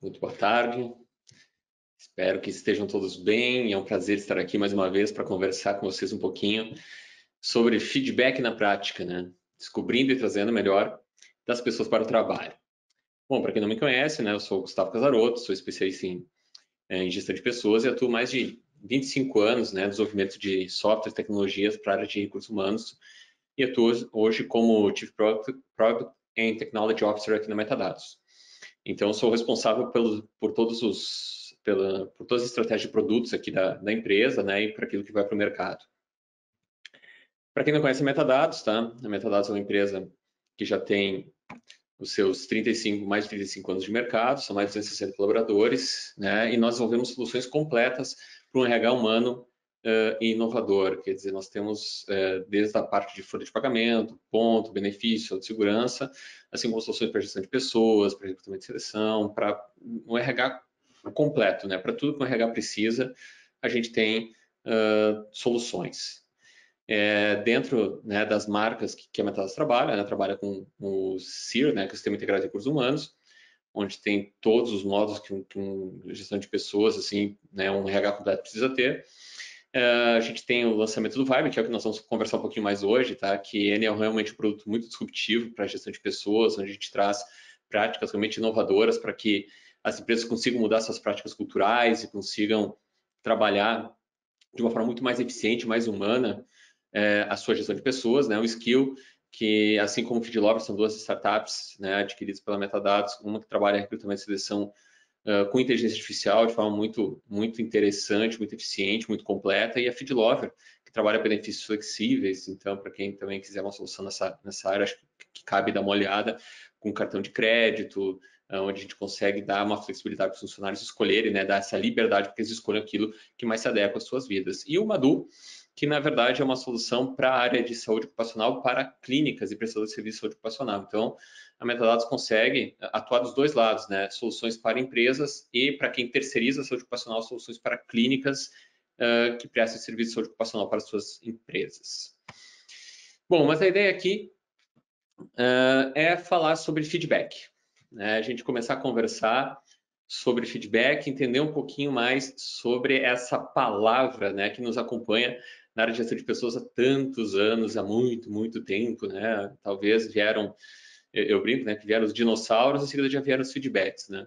muito boa tarde. Espero que estejam todos bem e é um prazer estar aqui mais uma vez para conversar com vocês um pouquinho sobre feedback na prática, né? Descobrindo e trazendo o melhor das pessoas para o trabalho. Bom, para quem não me conhece, né, eu sou o Gustavo Casarotto, sou especialista em gestão de pessoas e atuo mais de 25 anos, né, no desenvolvimento de software e tecnologias para a área de recursos humanos e atuo hoje como Chief Product and Technology Officer aqui na Metadados. Então, eu sou responsável por todas as estratégias de produtos aqui da empresa, né, e por aquilo que vai para o mercado. Para quem não conhece a Metadados, tá? A Metadados é uma empresa que já tem os seus mais de 35 anos de mercado, são mais de 260 colaboradores, né, e nós desenvolvemos soluções completas para um RH humano e inovador, quer dizer, nós temos desde a parte de folha de pagamento, ponto, benefício, segurança, assim como soluções para gestão de pessoas, para recrutamento de seleção, para um RH completo, né? Para tudo que um RH precisa, a gente tem soluções. Dentro, né, das marcas que a Metadados trabalha, né, trabalha com o SIR, né, que é o Sistema Integrado de Recursos Humanos, onde tem todos os módulos que uma gestão de pessoas, assim, né, um RH completo precisa ter. A gente tem o lançamento do Vibe, que é o que nós vamos conversar um pouquinho mais hoje, tá? Que ele é realmente um produto muito disruptivo para a gestão de pessoas, onde a gente traz práticas realmente inovadoras para que as empresas consigam mudar suas práticas culturais e consigam trabalhar de uma forma muito mais eficiente, mais humana, a sua gestão de pessoas, né? O Skill, que assim como o Feedlover, são duas startups, né, adquiridas pela Metadados, uma que trabalha em recrutamento e seleção com inteligência artificial de forma muito interessante, muito eficiente, muito completa, e a Feedlover, que trabalha benefícios flexíveis. Então, para quem também quiser uma solução nessa área, acho que cabe dar uma olhada com cartão de crédito, onde a gente consegue dar uma flexibilidade para os funcionários escolherem, né, dar essa liberdade para que eles escolham aquilo que mais se adequa às suas vidas. E o Madu, que na verdade é uma solução para a área de saúde ocupacional, para clínicas e prestadores de serviço de saúde ocupacional. Então, a Metadados consegue atuar dos dois lados, né? Soluções para empresas e para quem terceiriza a saúde ocupacional, soluções para clínicas que prestam serviço de saúde ocupacional para as suas empresas. Bom, mas a ideia aqui é falar sobre feedback, né? A gente começar a conversar sobre feedback, entender um pouquinho mais sobre essa palavra, né, que nos acompanha na área de gestão de pessoas há tantos anos, há muito tempo, né? Talvez vieram, eu brinco, né, que vieram os dinossauros, em seguida já vieram os feedbacks, né?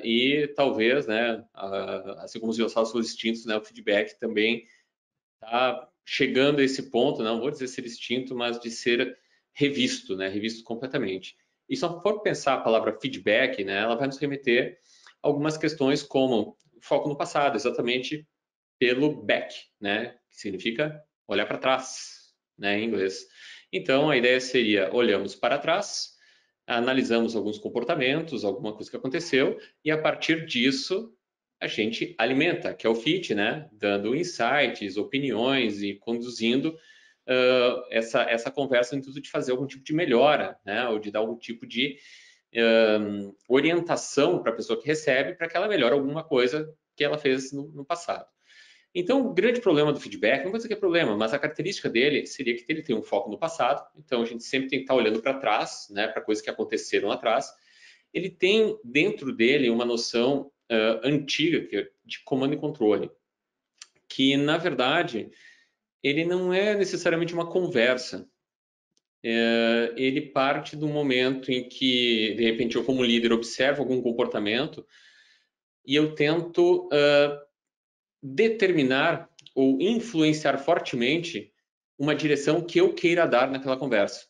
E talvez, né, assim como os dinossauros foram extintos, né, o feedback também está chegando a esse ponto, não vou dizer ser extinto, mas de ser revisto, né, revisto completamente. E se for pensar a palavra feedback, né, ela vai nos remeter a algumas questões como foco no passado, exatamente pelo back, né, que significa olhar para trás, né, em inglês. Então, a ideia seria, olhamos para trás, analisamos alguns comportamentos, alguma coisa que aconteceu, e a partir disso, a gente alimenta, que é o fit, né? Dando insights, opiniões e conduzindo essa conversa no intuito de fazer algum tipo de melhora, né? Ou de dar algum tipo de orientação para a pessoa que recebe, para que ela melhore alguma coisa que ela fez no passado. Então, o grande problema do feedback, não vou dizer que é problema, mas a característica dele seria que ele tem um foco no passado, então a gente sempre tem que estar olhando para trás, né, para coisas que aconteceram lá atrás. Ele tem dentro dele uma noção antiga de comando e controle, que na verdade ele não é necessariamente uma conversa. Ele parte do momento em que, de repente, eu como líder observo algum comportamento e eu tento determinar ou influenciar fortemente uma direção que eu queira dar naquela conversa.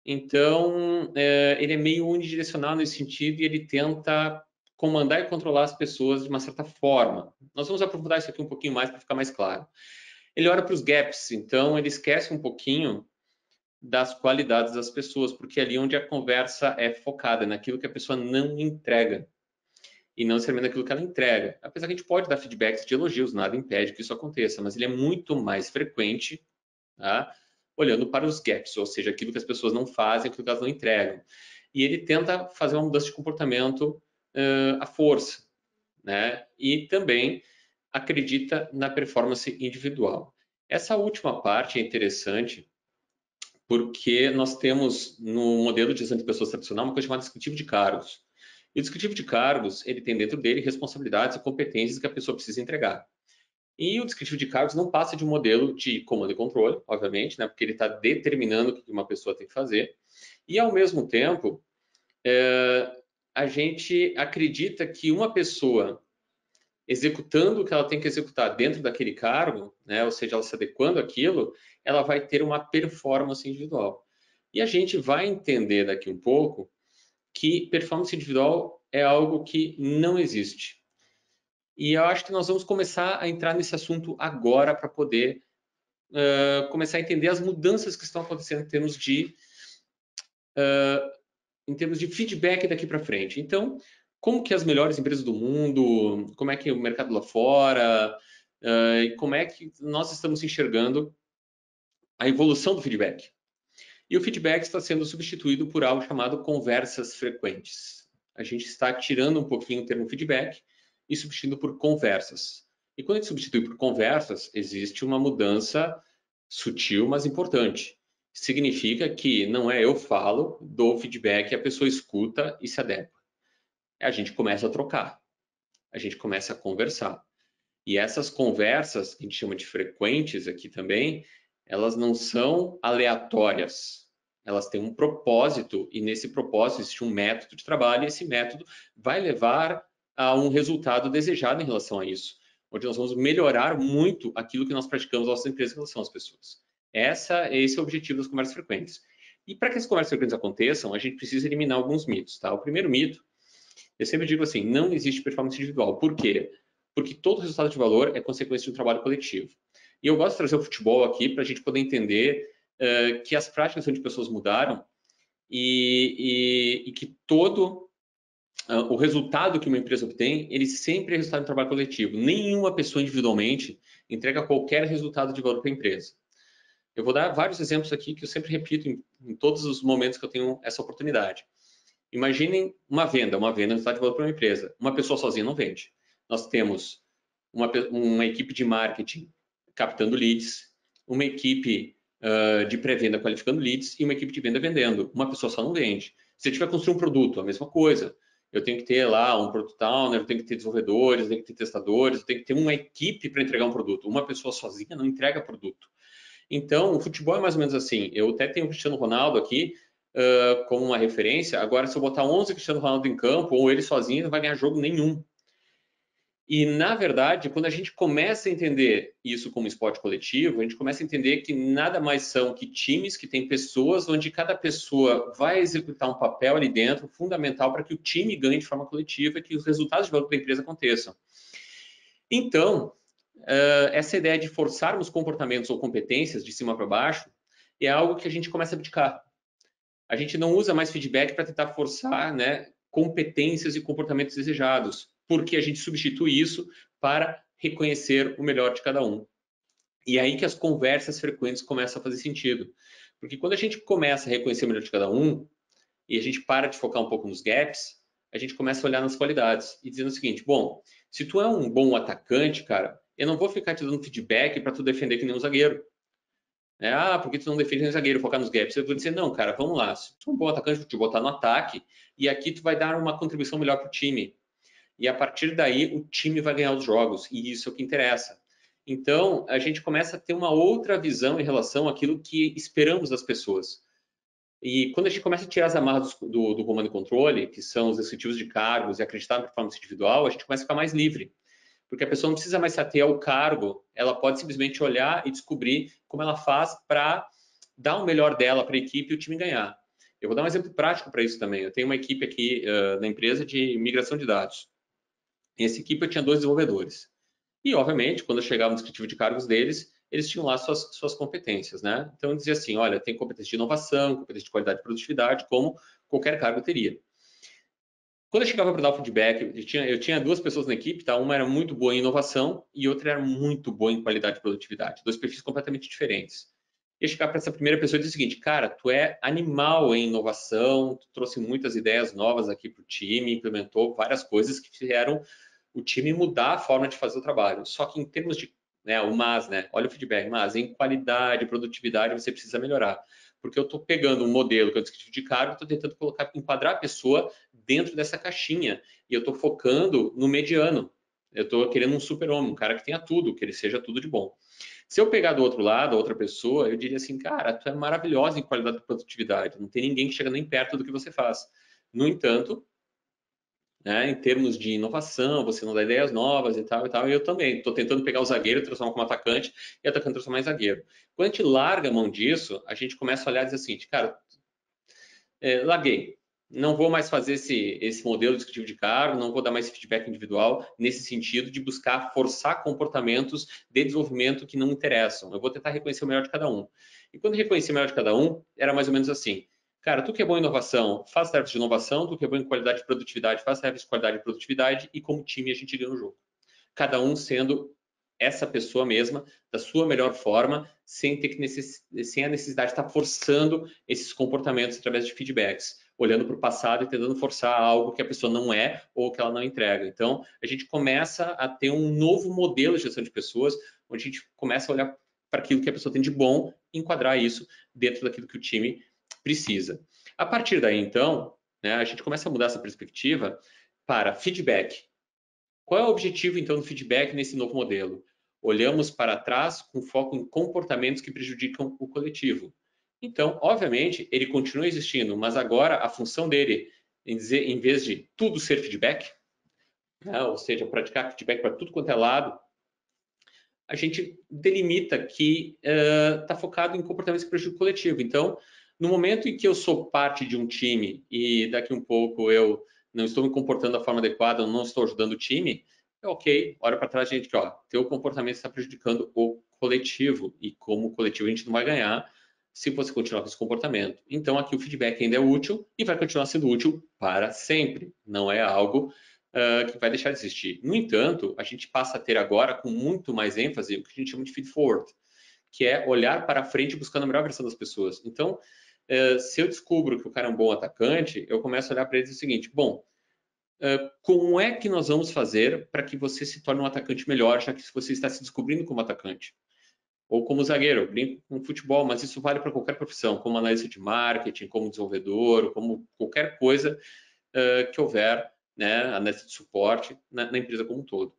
Então, ele é meio unidirecional nesse sentido e ele tenta comandar e controlar as pessoas de uma certa forma. Nós vamos aprofundar isso aqui um pouquinho mais para ficar mais claro. Ele olha para os gaps, então ele esquece um pouquinho das qualidades das pessoas, porque é ali onde a conversa é focada, naquilo que a pessoa não entrega e não necessariamente naquilo que ela entrega. Apesar que a gente pode dar feedbacks de elogios, nada impede que isso aconteça, mas ele é muito mais frequente, tá? Olhando para os gaps, ou seja, aquilo que as pessoas não fazem, aquilo que elas não entregam. E ele tenta fazer uma mudança de comportamento à força, né? E também acredita na performance individual. Essa última parte é interessante porque nós temos no modelo de gestão de pessoas tradicional uma coisa chamada descritivo de cargos. E o descritivo de cargos, ele tem dentro dele responsabilidades e competências que a pessoa precisa entregar. E o descritivo de cargos não passa de um modelo de comando e controle, obviamente, né, porque ele está determinando o que uma pessoa tem que fazer. E, ao mesmo tempo, a gente acredita que uma pessoa executando o que ela tem que executar dentro daquele cargo, né, ou seja, ela se adequando àquilo, ela vai ter uma performance individual. E a gente vai entender daqui um pouco que performance individual é algo que não existe. E eu acho que nós vamos começar a entrar nesse assunto agora para poder começar a entender as mudanças que estão acontecendo em termos de feedback daqui para frente. Então, como que as melhores empresas do mundo, como é que o mercado lá fora, e como é que nós estamos enxergando a evolução do feedback. E o feedback está sendo substituído por algo chamado conversas frequentes. A gente está tirando um pouquinho o termo feedback e substituindo por conversas. E quando a gente substitui por conversas, existe uma mudança sutil, mas importante. Significa que não é eu falo, dou feedback, a pessoa escuta e se adequa. A gente começa a trocar, a gente começa a conversar. E essas conversas, que a gente chama de frequentes aqui também, elas não são aleatórias. Elas têm um propósito e nesse propósito existe um método de trabalho e esse método vai levar a um resultado desejado em relação a isso, onde nós vamos melhorar muito aquilo que nós praticamos nas nossas empresas em relação às pessoas. Esse é o objetivo das conversas frequentes. E para que as conversas frequentes aconteçam, a gente precisa eliminar alguns mitos, tá? O primeiro mito, eu sempre digo assim, não existe performance individual. Por quê? Porque todo resultado de valor é consequência de um trabalho coletivo. E eu gosto de trazer o futebol aqui para a gente poder entender que as práticas onde pessoas mudaram e que todo o resultado que uma empresa obtém, ele sempre é resultado de um trabalho coletivo. Nenhuma pessoa individualmente entrega qualquer resultado de valor para a empresa. Eu vou dar vários exemplos aqui que eu sempre repito em todos os momentos que eu tenho essa oportunidade. Imaginem uma venda é um resultado de valor para uma empresa. Uma pessoa sozinha não vende. Nós temos uma equipe de marketing captando leads, uma equipe de pré-venda qualificando leads e uma equipe de venda vendendo. Uma pessoa só não vende. Se eu tiver construir um produto, a mesma coisa. Eu tenho que ter lá um product owner, eu tenho que ter desenvolvedores, eu tenho que ter testadores, eu tenho que ter uma equipe para entregar um produto. Uma pessoa sozinha não entrega produto. Então, o futebol é mais ou menos assim. Eu até tenho o Cristiano Ronaldo aqui como uma referência. Agora, se eu botar 11 Cristiano Ronaldo em campo, ou ele sozinho, não vai ganhar jogo nenhum. E, na verdade, quando a gente começa a entender isso como esporte coletivo, a gente começa a entender que nada mais são que times que têm pessoas onde cada pessoa vai executar um papel ali dentro fundamental para que o time ganhe de forma coletiva e que os resultados de valor da empresa aconteçam. Então, essa ideia de forçarmos comportamentos ou competências de cima para baixo é algo que a gente começa a abdicar. A gente não usa mais feedback para tentar forçar, né, competências e comportamentos desejados, porque a gente substitui isso para reconhecer o melhor de cada um. E é aí que as conversas frequentes começam a fazer sentido. Porque quando a gente começa a reconhecer o melhor de cada um, e a gente para de focar um pouco nos gaps, a gente começa a olhar nas qualidades e dizendo o seguinte, bom, se tu é um bom atacante, cara, eu não vou ficar te dando feedback para tu defender que nem um zagueiro. Porque tu não defende nem zagueiro, focar nos gaps. Eu vou dizer, não, cara, vamos lá. Se tu é um bom atacante, vou te botar no ataque e aqui tu vai dar uma contribuição melhor para o time. E a partir daí, o time vai ganhar os jogos e isso é o que interessa. Então, a gente começa a ter uma outra visão em relação àquilo que esperamos das pessoas. E quando a gente começa a tirar as amarras do comando e controle, que são os executivos de cargos e acreditar na performance individual, a gente começa a ficar mais livre. Porque a pessoa não precisa mais se ater ao cargo, ela pode simplesmente olhar e descobrir como ela faz para dar o melhor dela para a equipe e o time ganhar. Eu vou dar um exemplo prático para isso também. Eu tenho uma equipe aqui na empresa de migração de dados. Nessa equipe eu tinha 2 desenvolvedores. E, obviamente, quando eu chegava no descritivo de cargos deles, eles tinham lá suas competências, né? Então, eu dizia assim, olha, tem competência de inovação, competência de qualidade e produtividade, como qualquer cargo teria. Quando eu chegava para dar o feedback, eu tinha 2 pessoas na equipe, tá? Uma era muito boa em inovação e outra era muito boa em qualidade e produtividade. 2 perfis completamente diferentes. E eu chegava para essa primeira pessoa e dizia o seguinte, cara, tu é animal em inovação, tu trouxe muitas ideias novas aqui para o time, implementou várias coisas que fizeram o time mudar a forma de fazer o trabalho. Só que em termos de né? O mas, né? Olha o feedback, mas em qualidade, produtividade você precisa melhorar. Porque eu estou pegando um modelo que é o descritivo de cargo, estou tentando enquadrar a pessoa dentro dessa caixinha e eu estou focando no mediano. Eu estou querendo um super-homem, um cara que tenha tudo, que ele seja tudo de bom. Se eu pegar do outro lado, a outra pessoa, eu diria assim, cara, tu é maravilhosa em qualidade de produtividade, não tem ninguém que chega nem perto do que você faz. No entanto, né, em termos de inovação, você não dá ideias novas e tal, e eu também estou tentando pegar o zagueiro e transformar como atacante, e atacante transformar em zagueiro. Quando a gente larga a mão disso, a gente começa a olhar e dizer assim, cara, larguei. Não vou mais fazer esse modelo descritivo de cargo, não vou dar mais feedback individual nesse sentido de buscar forçar comportamentos de desenvolvimento que não interessam. Eu vou tentar reconhecer o melhor de cada um. E quando reconhecer o melhor de cada um, era mais ou menos assim. Cara, tu que é bom em inovação, faz tarefas de inovação, tu que é bom em qualidade e produtividade, faz tarefas de qualidade e produtividade, e como time a gente ganha o jogo. Cada um sendo essa pessoa mesma, da sua melhor forma, sem a necessidade de estar forçando esses comportamentos através de feedbacks, olhando para o passado e tentando forçar algo que a pessoa não é ou que ela não entrega. Então, a gente começa a ter um novo modelo de gestão de pessoas, onde a gente começa a olhar para aquilo que a pessoa tem de bom e enquadrar isso dentro daquilo que o time precisa. A partir daí, então, né, a gente começa a mudar essa perspectiva para feedback. Qual é o objetivo, então, do feedback nesse novo modelo? Olhamos para trás com foco em comportamentos que prejudicam o coletivo. Então, obviamente, ele continua existindo, mas agora a função dele, em vez de tudo ser feedback, né, ou seja, praticar feedback para tudo quanto é lado, a gente delimita que está focado em comportamentos que prejudicam o coletivo. Então, no momento em que eu sou parte de um time e daqui um pouco eu não estou me comportando da forma adequada, não estou ajudando o time, é ok, olha para trás, gente, que ó, teu comportamento está prejudicando o coletivo e como coletivo a gente não vai ganhar se você continuar com esse comportamento. Então, aqui o feedback ainda é útil e vai continuar sendo útil para sempre. Não é algo que vai deixar de existir. No entanto, a gente passa a ter agora, com muito mais ênfase, o que a gente chama de feed forward, que é olhar para frente buscando a melhor versão das pessoas. Então, se eu descubro que o cara é um bom atacante, eu começo a olhar para ele e dizer o seguinte: bom, como é que nós vamos fazer para que você se torne um atacante melhor, já que você está se descobrindo como atacante? Ou como zagueiro, eu brinco com futebol, mas isso vale para qualquer profissão, como analista de marketing, como desenvolvedor, como qualquer coisa que houver, né, analista de suporte na empresa como um todo.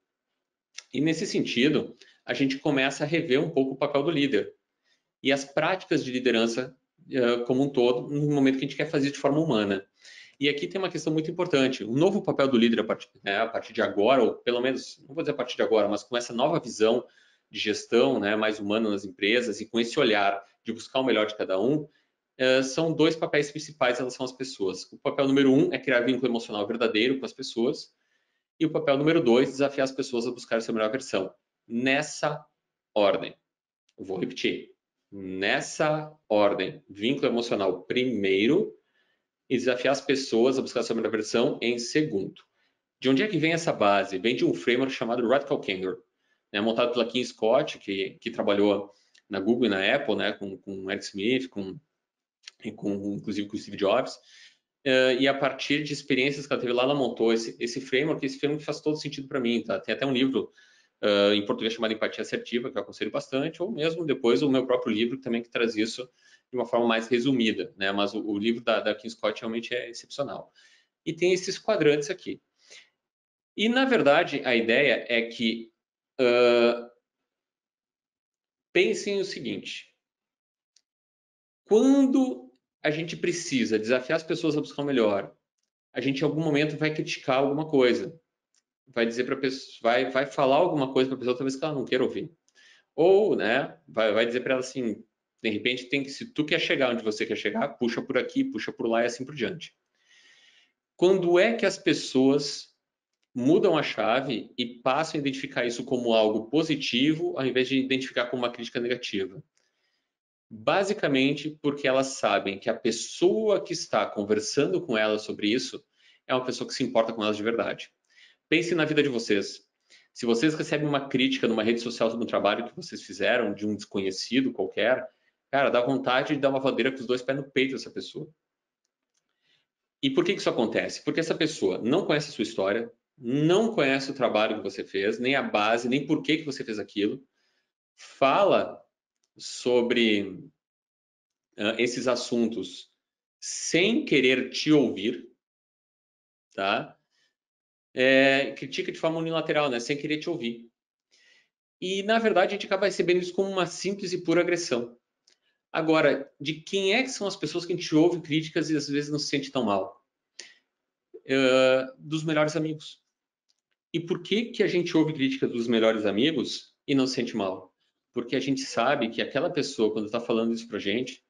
E nesse sentido, a gente começa a rever um pouco o papel do líder e as práticas de liderança como um todo, no momento que a gente quer fazer de forma humana. E aqui tem uma questão muito importante. O novo papel do líder a partir de agora, ou pelo menos, não vou dizer a partir de agora, mas com essa nova visão de gestão, né, mais humana nas empresas e com esse olhar de buscar o melhor de cada um, são dois papéis principais em relação às pessoas. O papel número um é criar vínculo emocional verdadeiro com as pessoas. E o papel número dois, desafiar as pessoas a buscar a sua melhor versão. Nessa ordem. Eu vou repetir. Nessa ordem. Vínculo emocional primeiro e desafiar as pessoas a buscar a sua melhor versão em segundo. De onde é que vem essa base? Vem de um framework chamado Radical Candor, né, montado pela Kim Scott, que trabalhou na Google e na Apple, né, com Eric Smith, inclusive com o Steve Jobs. E a partir de experiências que ela teve lá, ela montou esse framework. Esse framework faz todo sentido para mim. Tá? Tem até um livro em português chamado Empatia Assertiva, que eu aconselho bastante, ou mesmo depois o meu próprio livro também que traz isso de uma forma mais resumida, né? Mas o livro da Kim Scott realmente é excepcional. E tem esses quadrantes aqui. E, na verdade, a ideia é que pensem o seguinte: quando a gente precisa desafiar as pessoas a buscar o melhor, a gente em algum momento vai criticar alguma coisa, vai dizer para a pessoa, vai falar alguma coisa para a pessoa, talvez que ela não queira ouvir. Ou, né, vai dizer para ela assim, de repente se tu quer chegar onde você quer chegar, puxa por aqui, puxa por lá e assim por diante. Quando é que as pessoas mudam a chave e passam a identificar isso como algo positivo, ao invés de identificar como uma crítica negativa? Basicamente porque elas sabem que a pessoa que está conversando com elas sobre isso é uma pessoa que se importa com elas de verdade. Pense na vida de vocês. Se vocês recebem uma crítica numa rede social sobre um trabalho que vocês fizeram, de um desconhecido qualquer, cara, dá vontade de dar uma voadeira com os dois pés no peito dessa pessoa. E por que isso acontece? Porque essa pessoa não conhece a sua história, não conhece o trabalho que você fez, nem a base, nem por que você fez aquilo. fala sobre esses assuntos sem querer te ouvir, tá? Critica de forma unilateral, né? Sem querer te ouvir. E, na verdade, a gente acaba recebendo isso como uma simples e pura agressão. Agora, de quem é que são as pessoas que a gente ouve críticas e às vezes não se sente tão mal? Dos melhores amigos. E por que que a gente ouve críticas dos melhores amigos e não se sente mal? Porque a gente sabe que aquela pessoa, quando está falando isso pra gente,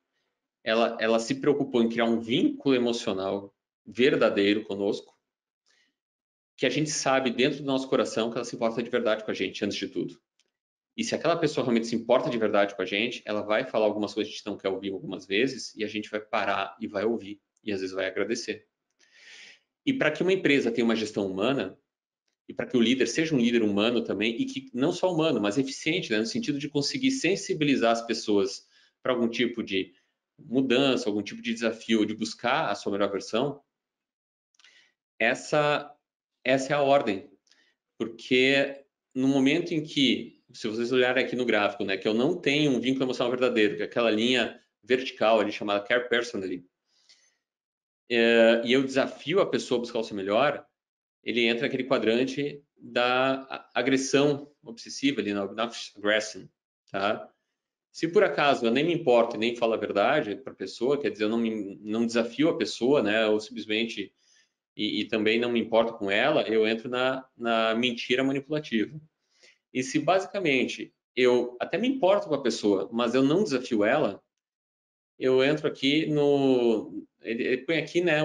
ela se preocupou em criar um vínculo emocional verdadeiro conosco, que a gente sabe dentro do nosso coração que ela se importa de verdade com a gente, antes de tudo. E se aquela pessoa realmente se importa de verdade com a gente, ela vai falar algumas coisas que a gente não quer ouvir algumas vezes, e a gente vai parar e vai ouvir, e às vezes vai agradecer. E para que uma empresa tenha uma gestão humana, e para que o líder seja um líder humano também, e que não só humano, mas eficiente, né, no sentido de conseguir sensibilizar as pessoas para algum tipo de mudança, algum tipo de desafio, de buscar a sua melhor versão, essa é a ordem. Porque no momento em que, se vocês olharem aqui no gráfico, né, que eu não tenho um vínculo emocional verdadeiro, que é aquela linha vertical ali chamada Care Personally, e eu desafio a pessoa a buscar o seu melhor, ele entra naquele quadrante da agressão obsessiva, ali, na obnoxious aggression, tá? Se por acaso eu nem me importo e nem falo a verdade para a pessoa, quer dizer, eu não desafio a pessoa, né, ou simplesmente, e também não me importo com ela, eu entro na mentira manipulativa. E se basicamente eu até me importo com a pessoa, mas eu não desafio ela, eu entro aqui no. Ele põe aqui, né,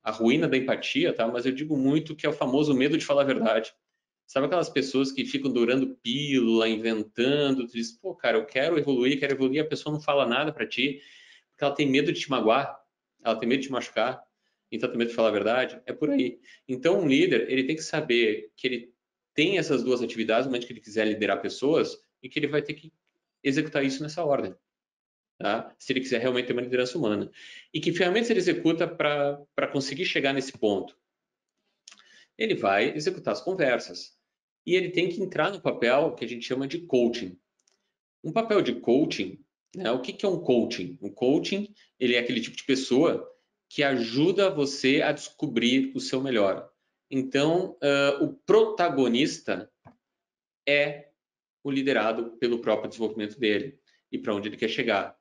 a ruína da empatia, tá? Mas eu digo muito que é o famoso medo de falar a verdade. Sabe aquelas pessoas que ficam dourando pílula, inventando, tu diz, pô, cara, eu quero evoluir, a pessoa não fala nada para ti, porque ela tem medo de te magoar, ela tem medo de te machucar, então tem medo de falar a verdade, é por aí. Então, um líder, ele tem que saber que ele tem essas duas atividades, no momento que ele quiser liderar pessoas, e que ele vai ter que executar isso nessa ordem, tá? Se ele quiser realmente ter uma liderança humana. E que ferramentas ele executa para conseguir chegar nesse ponto? Ele vai executar as conversas. E ele tem que entrar no papel que a gente chama de coaching. Um papel de coaching, né? O que que é um coaching? Um coaching, ele é aquele tipo de pessoa que ajuda você a descobrir o seu melhor. Então, o protagonista é o liderado pelo próprio desenvolvimento dele e para onde ele quer chegar.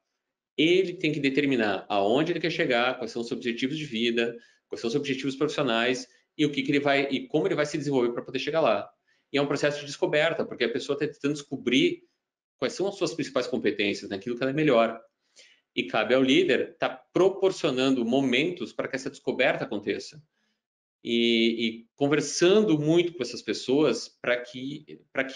Ele tem que determinar aonde ele quer chegar, quais são os seus objetivos de vida, quais são os seus objetivos profissionais e o que ele vai e como ele vai se desenvolver para poder chegar lá. E é um processo de descoberta, porque a pessoa está tentando descobrir quais são as suas principais competências, naquilo que ela é melhor. E cabe ao líder estar proporcionando momentos para que essa descoberta aconteça. E conversando muito com essas pessoas para que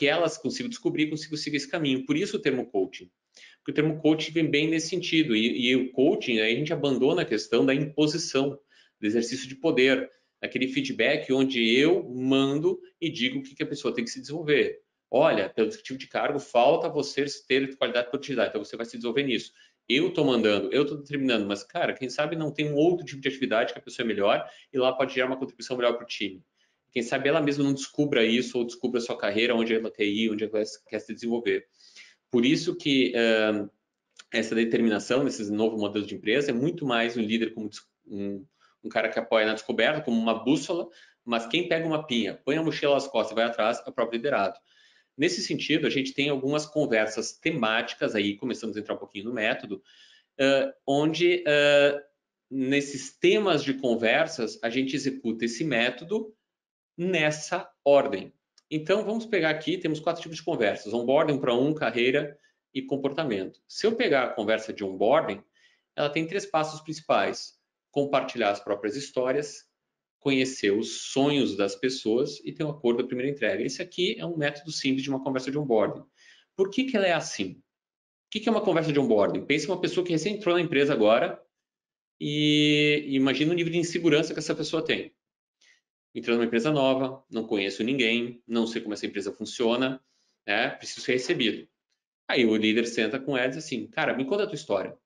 elas consigam descobrir, consigam seguir esse caminho. Por isso o termo coaching. Porque o termo coaching vem bem nesse sentido. E o coaching, aí a gente abandona a questão da imposição, do exercício de poder, aquele feedback onde eu mando e digo o que a pessoa tem que se desenvolver. Olha, pelo tipo de cargo, falta você ter qualidade e produtividade, então você vai se desenvolver nisso. Eu estou mandando, eu estou determinando, mas, cara, quem sabe não tem um outro tipo de atividade que a pessoa é melhor e lá pode gerar uma contribuição melhor para o time. Quem sabe ela mesma não descubra isso ou descubra a sua carreira, onde ela quer ir, onde ela quer se desenvolver. Por isso que essa determinação nesses novos modelos de empresa é muito mais um líder como um cara que apoia na descoberta, como uma bússola, mas quem pega uma pinha, põe a mochila nas costas e vai atrás é o próprio liderado. Nesse sentido, a gente tem algumas conversas temáticas, aí começamos a entrar um pouquinho no método, onde nesses temas de conversas a gente executa esse método nessa ordem. Então, vamos pegar aqui, temos 4 tipos de conversas: onboarding para carreira e comportamento. Se eu pegar a conversa de onboarding, ela tem 3 passos principais: compartilhar as próprias histórias, conhecer os sonhos das pessoas e ter um acordo da primeira entrega. Esse aqui é um método simples de uma conversa de onboarding. Por que ela é assim? O que é uma conversa de onboarding? Pense em uma pessoa que recém entrou na empresa agora e imagina o nível de insegurança que essa pessoa tem. Entrando numa empresa nova, não conheço ninguém, não sei como essa empresa funciona, né? Preciso ser recebido. Aí o líder senta com ela e diz assim, cara, me conta a tua história.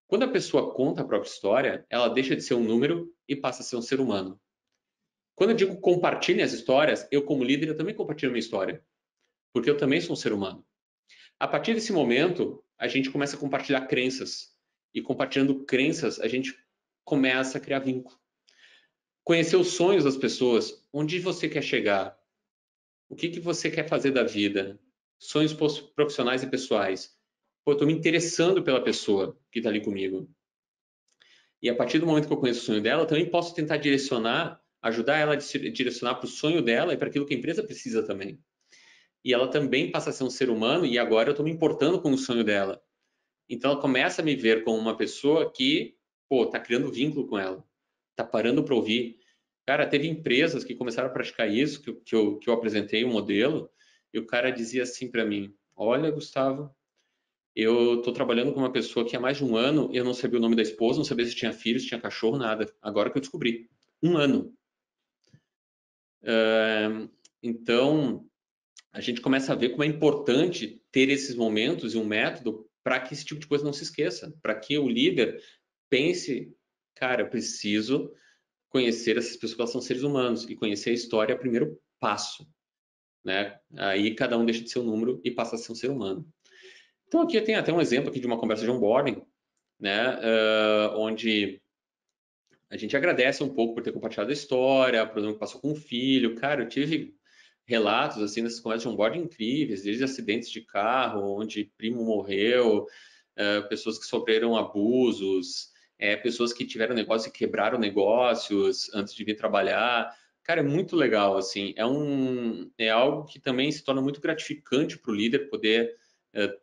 Quando a pessoa conta a própria história, ela deixa de ser um número e passa a ser um ser humano. Quando eu digo compartilhe as histórias, eu como líder eu também compartilho a minha história, porque eu também sou um ser humano. A partir desse momento, a gente começa a compartilhar crenças. E compartilhando crenças, a gente começa a criar vínculo. Conhecer os sonhos das pessoas, onde você quer chegar, o que você quer fazer da vida, sonhos profissionais e pessoais. Pô, eu estou me interessando pela pessoa que está ali comigo. E a partir do momento que eu conheço o sonho dela, eu também posso tentar direcionar, ajudar ela a direcionar para o sonho dela e para aquilo que a empresa precisa também. E ela também passa a ser um ser humano e agora eu estou me importando com o sonho dela. Então ela começa a me ver como uma pessoa que, pô, tá criando vínculo com ela, tá parando para ouvir. Cara, teve empresas que começaram a praticar isso, que eu apresentei um modelo, e o cara dizia assim para mim: olha, Gustavo, eu estou trabalhando com uma pessoa que há mais de um ano eu não sabia o nome da esposa, não sabia se tinha filhos, se tinha cachorro, nada. Agora que eu descobri. Um ano. Então, a gente começa a ver como é importante ter esses momentos e um método para que esse tipo de coisa não se esqueça, para que o líder pense, cara, eu preciso conhecer essas pessoas, que elas são seres humanos, e conhecer a história é o primeiro passo, né? Aí cada um deixa de ser um número e passa a ser um ser humano. Então aqui tem até um exemplo aqui de uma conversa de onboarding, né? Onde a gente agradece um pouco por ter compartilhado a história, por exemplo, que passou com um filho. Cara, eu tive relatos assim nessas conversas de onboarding incríveis, desde acidentes de carro, onde primo morreu, pessoas que sofreram abusos, pessoas que tiveram negócio e quebraram negócios antes de vir trabalhar. Cara, é muito legal, assim, é algo que também se torna muito gratificante para o líder poder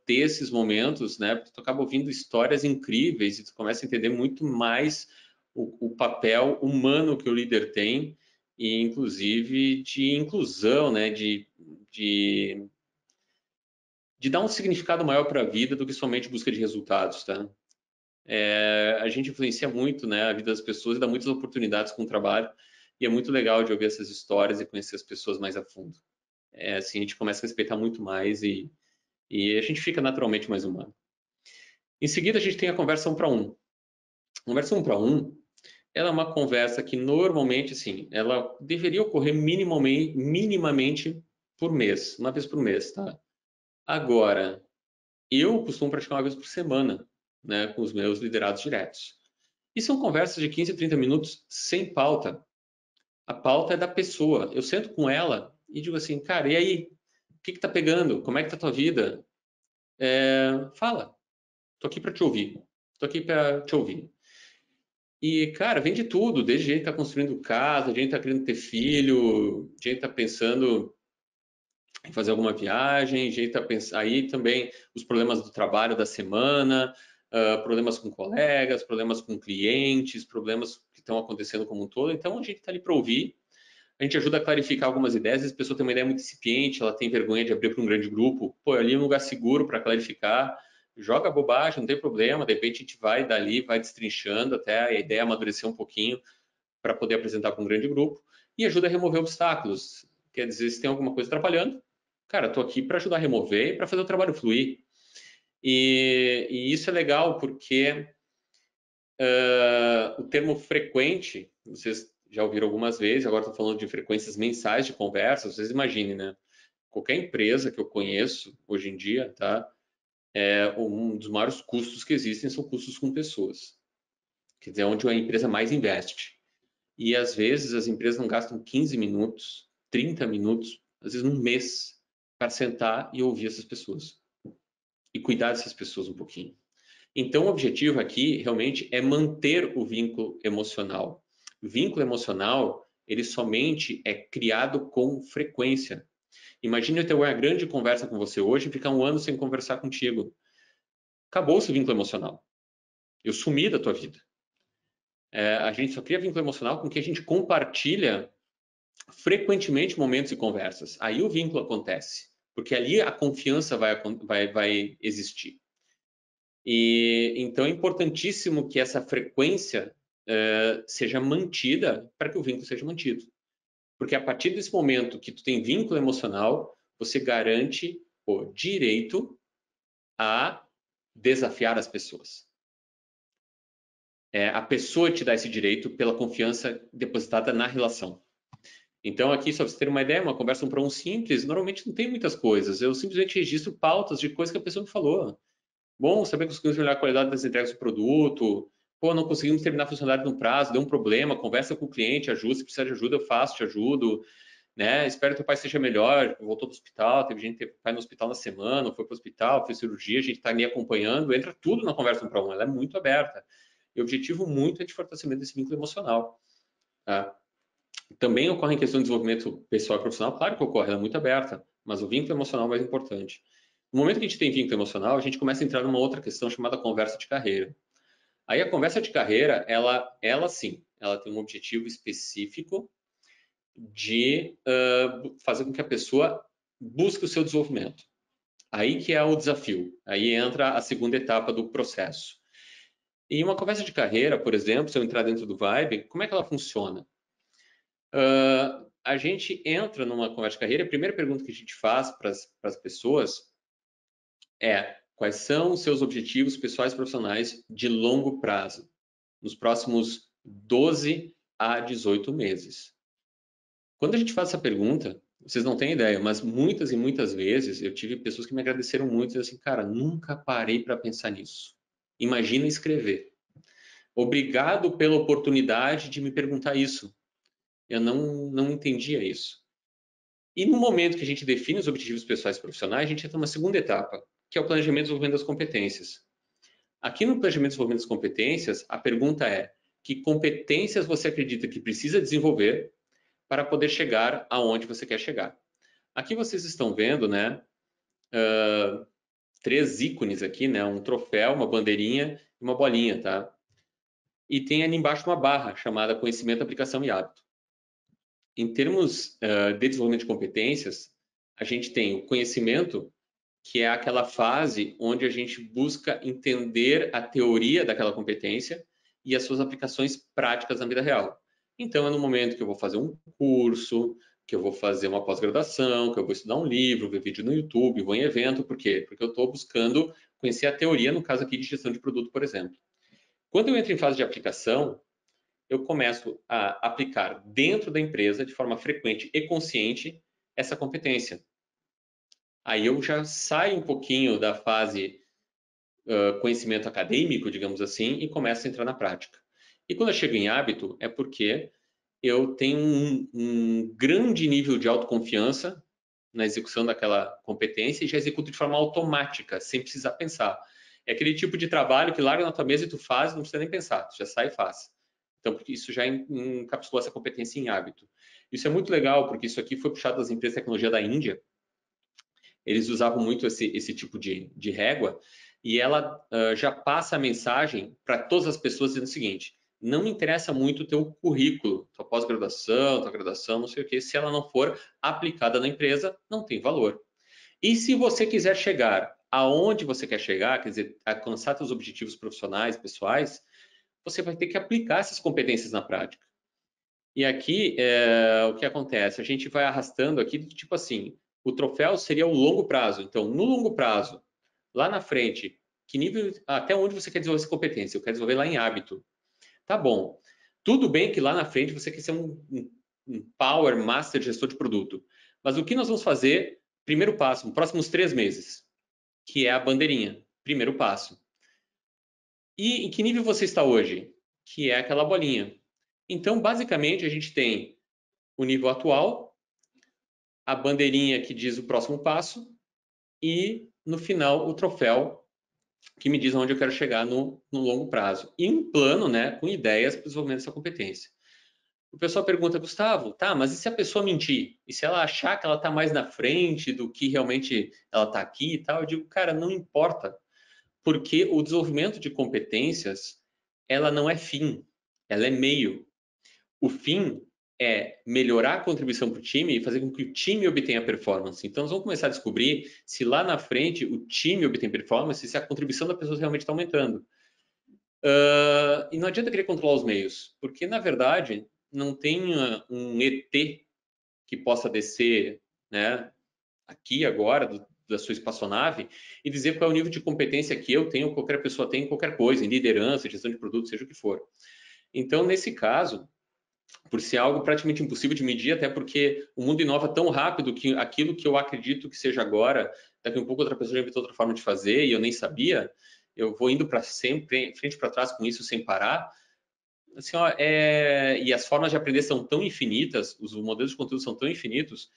ter esses momentos, né? Porque tu acaba ouvindo histórias incríveis e tu começa a entender muito mais o papel humano que o líder tem e, inclusive, de inclusão, né? De dar um significado maior para a vida do que somente busca de resultados, tá? A gente influencia muito, né, a vida das pessoas e dá muitas oportunidades com o trabalho e é muito legal de ouvir essas histórias e conhecer as pessoas mais a fundo. Assim, a gente começa a respeitar muito mais e a gente fica naturalmente mais humano. Em seguida, a gente tem a conversa 1 para 1. Conversa 1 para 1, ela é uma conversa que normalmente, assim, ela deveria ocorrer minimamente por mês, uma vez por mês, tá? Agora, eu costumo praticar uma vez por semana, né, com os meus liderados diretos. E são conversas de 15 a 30 minutos sem pauta. A pauta é da pessoa. Eu sento com ela e digo assim, cara, e aí? O que tá pegando? Como é que tá a tua vida? Fala. Tô aqui para te ouvir. Tô aqui para te ouvir. E, cara, vem de tudo, desde gente que tá construindo casa, gente que tá querendo ter filho, gente que tá pensando em fazer alguma viagem, gente tá pensando... Aí também os problemas do trabalho da semana, problemas com colegas, problemas com clientes, problemas que estão acontecendo como um todo. Então, a gente tá ali para ouvir, a gente ajuda a clarificar algumas ideias. Às vezes a pessoa tem uma ideia muito incipiente, ela tem vergonha de abrir para um grande grupo. Pô, ali é um lugar seguro para clarificar. Joga bobagem, não tem problema. De repente a gente vai dali, vai destrinchando até a ideia amadurecer um pouquinho para poder apresentar para um grande grupo. E ajuda a remover obstáculos. Quer dizer, se tem alguma coisa atrapalhando, cara, estou aqui para ajudar a remover e para fazer o trabalho fluir. E isso é legal porque o termo frequente, vocês já ouviram algumas vezes, agora estou falando de frequências mensais de conversa, vocês imaginem, né? Qualquer empresa que eu conheço hoje em dia, tá? Um dos maiores custos que existem são custos com pessoas. Quer dizer, onde a empresa mais investe. E às vezes as empresas não gastam 15 minutos, 30 minutos, às vezes um mês, para sentar e ouvir essas pessoas. E cuidar dessas pessoas um pouquinho. Então, o objetivo aqui realmente é manter o vínculo emocional. O vínculo emocional, ele somente é criado com frequência. Imagine eu ter uma grande conversa com você hoje e ficar um ano sem conversar contigo. Acabou-se o vínculo emocional. Eu sumi da tua vida. A gente só cria vínculo emocional com que a gente compartilha frequentemente momentos e conversas. Aí o vínculo acontece, porque ali a confiança vai existir. E então é importantíssimo que essa frequência seja mantida para que o vínculo seja mantido. Porque a partir desse momento que tu tem vínculo emocional, você garante o direito a desafiar as pessoas. A pessoa te dá esse direito pela confiança depositada na relação. Então, aqui, só para você ter uma ideia, uma conversa 1 para 1 simples, normalmente não tem muitas coisas. Eu simplesmente registro pautas de coisas que a pessoa me falou. Bom, saber que conseguimos melhorar a qualidade das entregas do produto. Pô, não conseguimos terminar a funcionalidade no prazo, deu um problema, conversa com o cliente, ajuda, se precisar de ajuda, eu faço, te ajudo. Né? Espero que o pai seja melhor, voltou do hospital, teve gente que teve pai no hospital na semana, foi para o hospital, fez cirurgia, a gente está ali acompanhando, entra tudo na conversa 1 para 1, ela é muito aberta. E o objetivo muito é de fortalecimento desse vínculo emocional. Tá? Também ocorre em questão de desenvolvimento pessoal e profissional, claro que ocorre, ela é muito aberta, mas o vínculo emocional é mais importante. No momento que a gente tem vínculo emocional, a gente começa a entrar numa outra questão chamada conversa de carreira. Aí a conversa de carreira, ela sim, ela tem um objetivo específico de fazer com que a pessoa busque o seu desenvolvimento. Aí que é o desafio, aí entra a segunda etapa do processo. E uma conversa de carreira, por exemplo, se eu entrar dentro do Vibe, como é que ela funciona? A gente entra numa conversa de carreira, a primeira pergunta que a gente faz para as pessoas é: quais são os seus objetivos pessoais e profissionais de longo prazo, nos próximos 12 a 18 meses? Quando a gente faz essa pergunta, vocês não têm ideia, mas muitas e muitas vezes eu tive pessoas que me agradeceram muito e assim, cara, nunca parei para pensar nisso. Imagina escrever. Obrigado pela oportunidade de me perguntar isso. Eu não entendia isso. E no momento que a gente define os objetivos pessoais e profissionais, a gente entra numa segunda etapa, que é o planejamento e desenvolvimento das competências. Aqui no planejamento e desenvolvimento das competências, a pergunta é: que competências você acredita que precisa desenvolver para poder chegar aonde você quer chegar? Aqui vocês estão vendo, né, 3 ícones aqui, né, um troféu, uma bandeirinha e uma bolinha, tá? E tem ali embaixo uma barra chamada conhecimento, aplicação e hábito. Em termos de desenvolvimento de competências, a gente tem o conhecimento, que é aquela fase onde a gente busca entender a teoria daquela competência e as suas aplicações práticas na vida real. Então, é no momento que eu vou fazer um curso, que eu vou fazer uma pós-graduação, que eu vou estudar um livro, ver vídeo no YouTube, vou em evento. Por quê? Porque eu estou buscando conhecer a teoria, no caso aqui de gestão de produto, por exemplo. Quando eu entro em fase de aplicação, eu começo a aplicar dentro da empresa, de forma frequente e consciente, essa competência. Aí eu já saio um pouquinho da fase conhecimento acadêmico, digamos assim, e começo a entrar na prática. E quando eu chego em hábito, é porque eu tenho um grande nível de autoconfiança na execução daquela competência e já executo de forma automática, sem precisar pensar. É aquele tipo de trabalho que larga na tua mesa e tu faz, não precisa nem pensar, tu já sai e faz. Então, porque isso já encapsulou essa competência em hábito. Isso é muito legal, porque isso aqui foi puxado das empresas de tecnologia da Índia. Eles usavam muito esse tipo de régua, e ela já passa a mensagem para todas as pessoas dizendo o seguinte: não me interessa muito o teu currículo, tua pós-graduação, tua graduação, não sei o que, se ela não for aplicada na empresa, não tem valor. E se você quiser chegar aonde você quer chegar, quer dizer, alcançar seus objetivos profissionais, pessoais, você vai ter que aplicar essas competências na prática. E aqui, o que acontece? A gente vai arrastando aqui, tipo assim, o troféu seria o longo prazo. Então, no longo prazo, lá na frente, que nível, até onde você quer desenvolver essa competência? Eu quero desenvolver lá em hábito. Tá bom. Tudo bem que lá na frente você quer ser um Power Master gestor de produto. Mas o que nós vamos fazer? Primeiro passo, nos próximos 3 meses, que é a bandeirinha. Primeiro passo. E em que nível você está hoje? Que é aquela bolinha. Então, basicamente, a gente tem o nível atual, a bandeirinha que diz o próximo passo e, no final, o troféu que me diz onde eu quero chegar no longo prazo. E um plano, né, com ideias para o desenvolvimento dessa competência. O pessoal pergunta: Gustavo, tá, mas e se a pessoa mentir? E se ela achar que ela está mais na frente do que realmente ela está aqui e tal? Eu digo, cara, não importa, porque o desenvolvimento de competências, ela não é fim, ela é meio. O fim é melhorar a contribuição para o time e fazer com que o time obtenha performance. Então, nós vamos começar a descobrir se lá na frente o time obtém performance e se a contribuição da pessoa realmente está aumentando. E não adianta querer controlar os meios, porque, na verdade, não tem um ET que possa descer, né, aqui agora, da sua espaçonave, e dizer qual é o nível de competência que eu tenho, qualquer pessoa tem em qualquer coisa, em liderança, gestão de produto, seja o que for. Então, nesse caso, por ser algo praticamente impossível de medir, até porque o mundo inova tão rápido que aquilo que eu acredito que seja agora, daqui a um pouco outra pessoa já inventou outra forma de fazer e eu nem sabia, eu vou indo para sempre, frente para trás com isso sem parar. Assim, ó, e as formas de aprender são tão infinitas, os modelos de conteúdo são tão infinitos,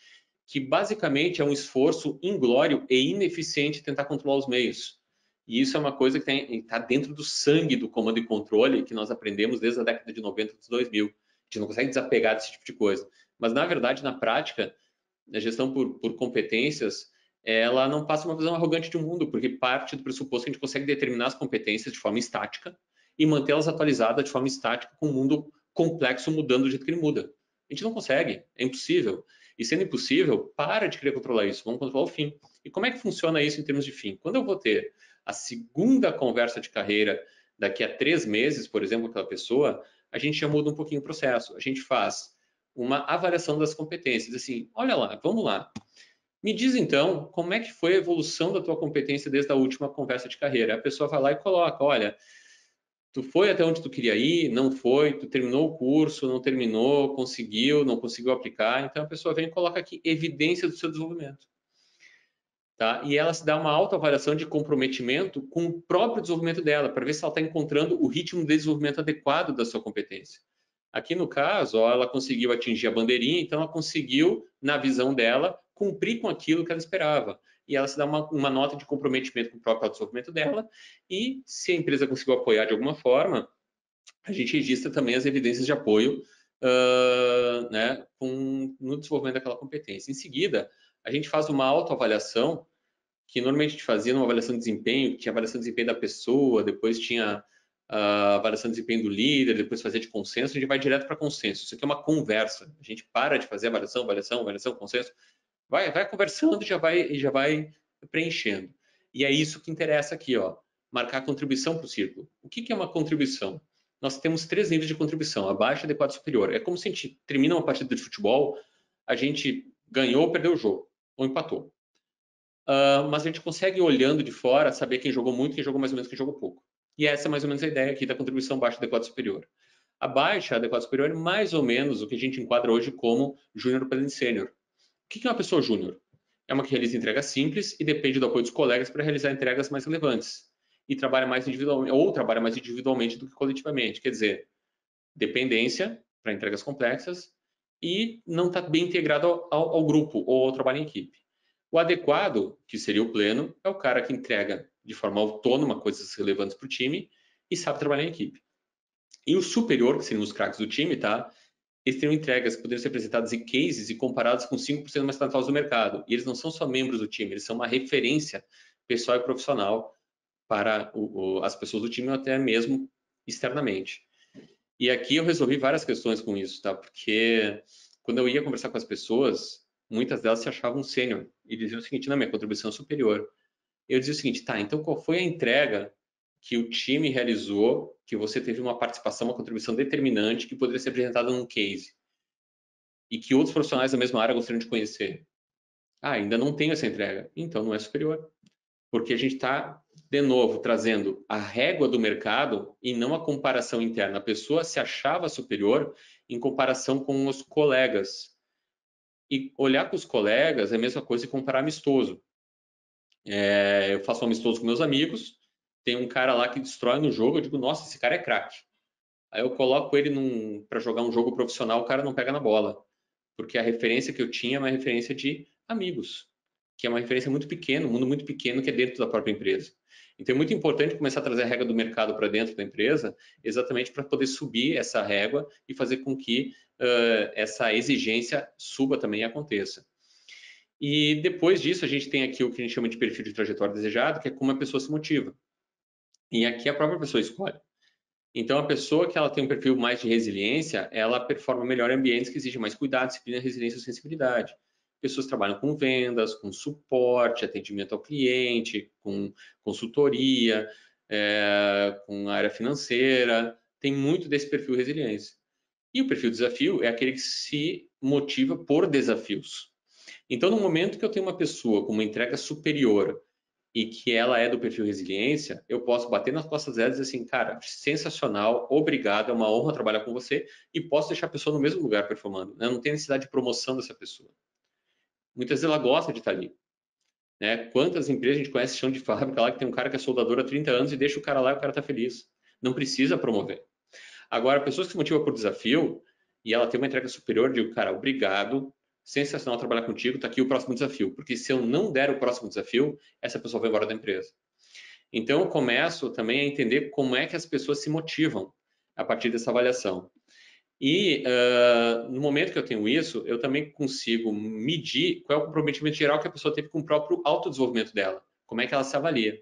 que basicamente é um esforço inglório e ineficiente tentar controlar os meios. E isso é uma coisa que está dentro do sangue do comando e controle que nós aprendemos desde a década de 90 dos 2000. A gente não consegue desapegar desse tipo de coisa. Mas, na verdade, na prática, a gestão por competências, ela não passa uma visão arrogante de um mundo, porque parte do pressuposto que a gente consegue determinar as competências de forma estática e mantê-las atualizadas de forma estática com um mundo complexo mudando do jeito que ele muda. A gente não consegue, é impossível. E sendo impossível, para de querer controlar isso, vamos controlar o fim. E como é que funciona isso em termos de fim? Quando eu vou ter a segunda conversa de carreira daqui a 3 meses, por exemplo, com aquela pessoa, a gente já muda um pouquinho o processo. A gente faz uma avaliação das competências. Assim, olha lá, vamos lá. Me diz então, como é que foi a evolução da tua competência desde a última conversa de carreira? A pessoa vai lá e coloca, olha, tu foi até onde tu queria ir, não foi, tu terminou o curso, não terminou, conseguiu, não conseguiu aplicar. Então a pessoa vem e coloca aqui evidência do seu desenvolvimento. Tá? E ela se dá uma autoavaliação de comprometimento com o próprio desenvolvimento dela, para ver se ela está encontrando o ritmo de desenvolvimento adequado da sua competência. Aqui no caso, ó, ela conseguiu atingir a bandeirinha, então ela conseguiu, na visão dela, cumprir com aquilo que ela esperava. E ela se dá uma nota de comprometimento com o próprio desenvolvimento dela, e se a empresa conseguiu apoiar de alguma forma, a gente registra também as evidências de apoio né, no desenvolvimento daquela competência. Em seguida, a gente faz uma autoavaliação que normalmente a gente fazia numa avaliação de desempenho, que tinha avaliação de desempenho da pessoa, depois tinha a avaliação de desempenho do líder, depois fazia de consenso, a gente vai direto para consenso. Isso aqui é uma conversa. A gente para de fazer avaliação, consenso, vai conversando e já vai preenchendo. E é isso que interessa aqui, ó, marcar contribuição para o círculo. O que é uma contribuição? Nós temos 3 níveis de contribuição, abaixo, adequado e superior. É como se a gente termina uma partida de futebol, a gente ganhou ou perdeu o jogo, ou empatou. Mas a gente consegue, olhando de fora, saber quem jogou muito, quem jogou mais ou menos, quem jogou pouco. E essa é mais ou menos a ideia aqui da contribuição baixa, adequada e superior. A baixa, adequada e superior é mais ou menos o que a gente enquadra hoje como júnior para sênior. O que é uma pessoa júnior? É uma que realiza entregas simples e depende do apoio dos colegas para realizar entregas mais relevantes. E trabalha mais individualmente, ou trabalha mais individualmente do que coletivamente. Quer dizer, dependência para entregas complexas e não está bem integrado ao grupo ou ao trabalho em equipe. O adequado, que seria o pleno, é o cara que entrega de forma autônoma coisas relevantes para o time e sabe trabalhar em equipe. E o superior, que seriam os craques do time, tá? Eles teriam entregas que poderiam ser apresentadas em cases e comparadas com 5% mais talentosos do mercado. E eles não são só membros do time, eles são uma referência pessoal e profissional para as pessoas do time ou até mesmo externamente. E aqui eu resolvi várias questões com isso, tá? Porque quando eu ia conversar com as pessoas, muitas delas se achavam sênior e diziam o seguinte: não, minha contribuição é superior. Eu dizia o seguinte: tá, então qual foi a entrega que o time realizou, que você teve uma participação, uma contribuição determinante que poderia ser apresentada num case e que outros profissionais da mesma área gostariam de conhecer? Ah, ainda não tenho essa entrega. Então não é superior. Porque a gente está, de novo, trazendo a régua do mercado e não a comparação interna. A pessoa se achava superior em comparação com os colegas. E olhar com os colegas é a mesma coisa que comparar amistoso. Eu faço um amistoso com meus amigos, tem um cara lá que destrói no jogo, eu digo, nossa, esse cara é craque. Aí eu coloco ele para jogar um jogo profissional, o cara não pega na bola. Porque a referência que eu tinha é uma referência de amigos, que é uma referência muito pequena, um mundo muito pequeno que é dentro da própria empresa. Então é muito importante começar a trazer a regra do mercado para dentro da empresa, exatamente para poder subir essa régua e fazer com que essa exigência suba também e aconteça. E depois disso, a gente tem aqui o que a gente chama de perfil de trajetória desejado, que é como a pessoa se motiva. E aqui a própria pessoa escolhe. Então, a pessoa que ela tem um perfil mais de resiliência, ela performa melhor em ambientes que exigem mais cuidado, disciplina, resiliência e sensibilidade. Pessoas que trabalham com vendas, com suporte, atendimento ao cliente, com consultoria, com área financeira, tem muito desse perfil resiliência. E o perfil desafio é aquele que se motiva por desafios. Então, no momento que eu tenho uma pessoa com uma entrega superior e que ela é do perfil resiliência, eu posso bater nas costas dela e dizer assim, cara, sensacional, obrigado, é uma honra trabalhar com você, e posso deixar a pessoa no mesmo lugar performando, né? Não tem necessidade de promoção dessa pessoa. Muitas vezes ela gosta de estar ali, né? Quantas empresas a gente conhece chão de fábrica lá que tem um cara que é soldador há 30 anos e deixa o cara lá e o cara tá feliz. Não precisa promover. Agora, pessoas que se motivam por desafio e ela tem uma entrega superior, eu digo, cara, obrigado, sensacional trabalhar contigo, tá aqui o próximo desafio. Porque se eu não der o próximo desafio, essa pessoa vai embora da empresa. Então, eu começo também a entender como é que as pessoas se motivam a partir dessa avaliação. E no momento que eu tenho isso, eu também consigo medir qual é o comprometimento geral que a pessoa teve com o próprio autodesenvolvimento dela, como é que ela se avalia.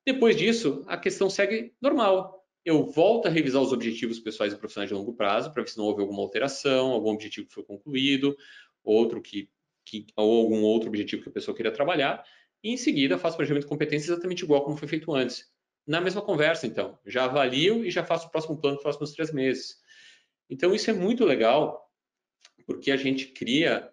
Depois disso, a questão segue normal. Eu volto a revisar os objetivos pessoais e profissionais de longo prazo para ver se não houve alguma alteração, algum objetivo que foi concluído, outro ou algum outro objetivo que a pessoa queria trabalhar, e em seguida faço o planejamento de competências exatamente igual como foi feito antes. Na mesma conversa, então, já avalio e já faço o próximo plano para os próximos 3 meses. Então, isso é muito legal, porque a gente cria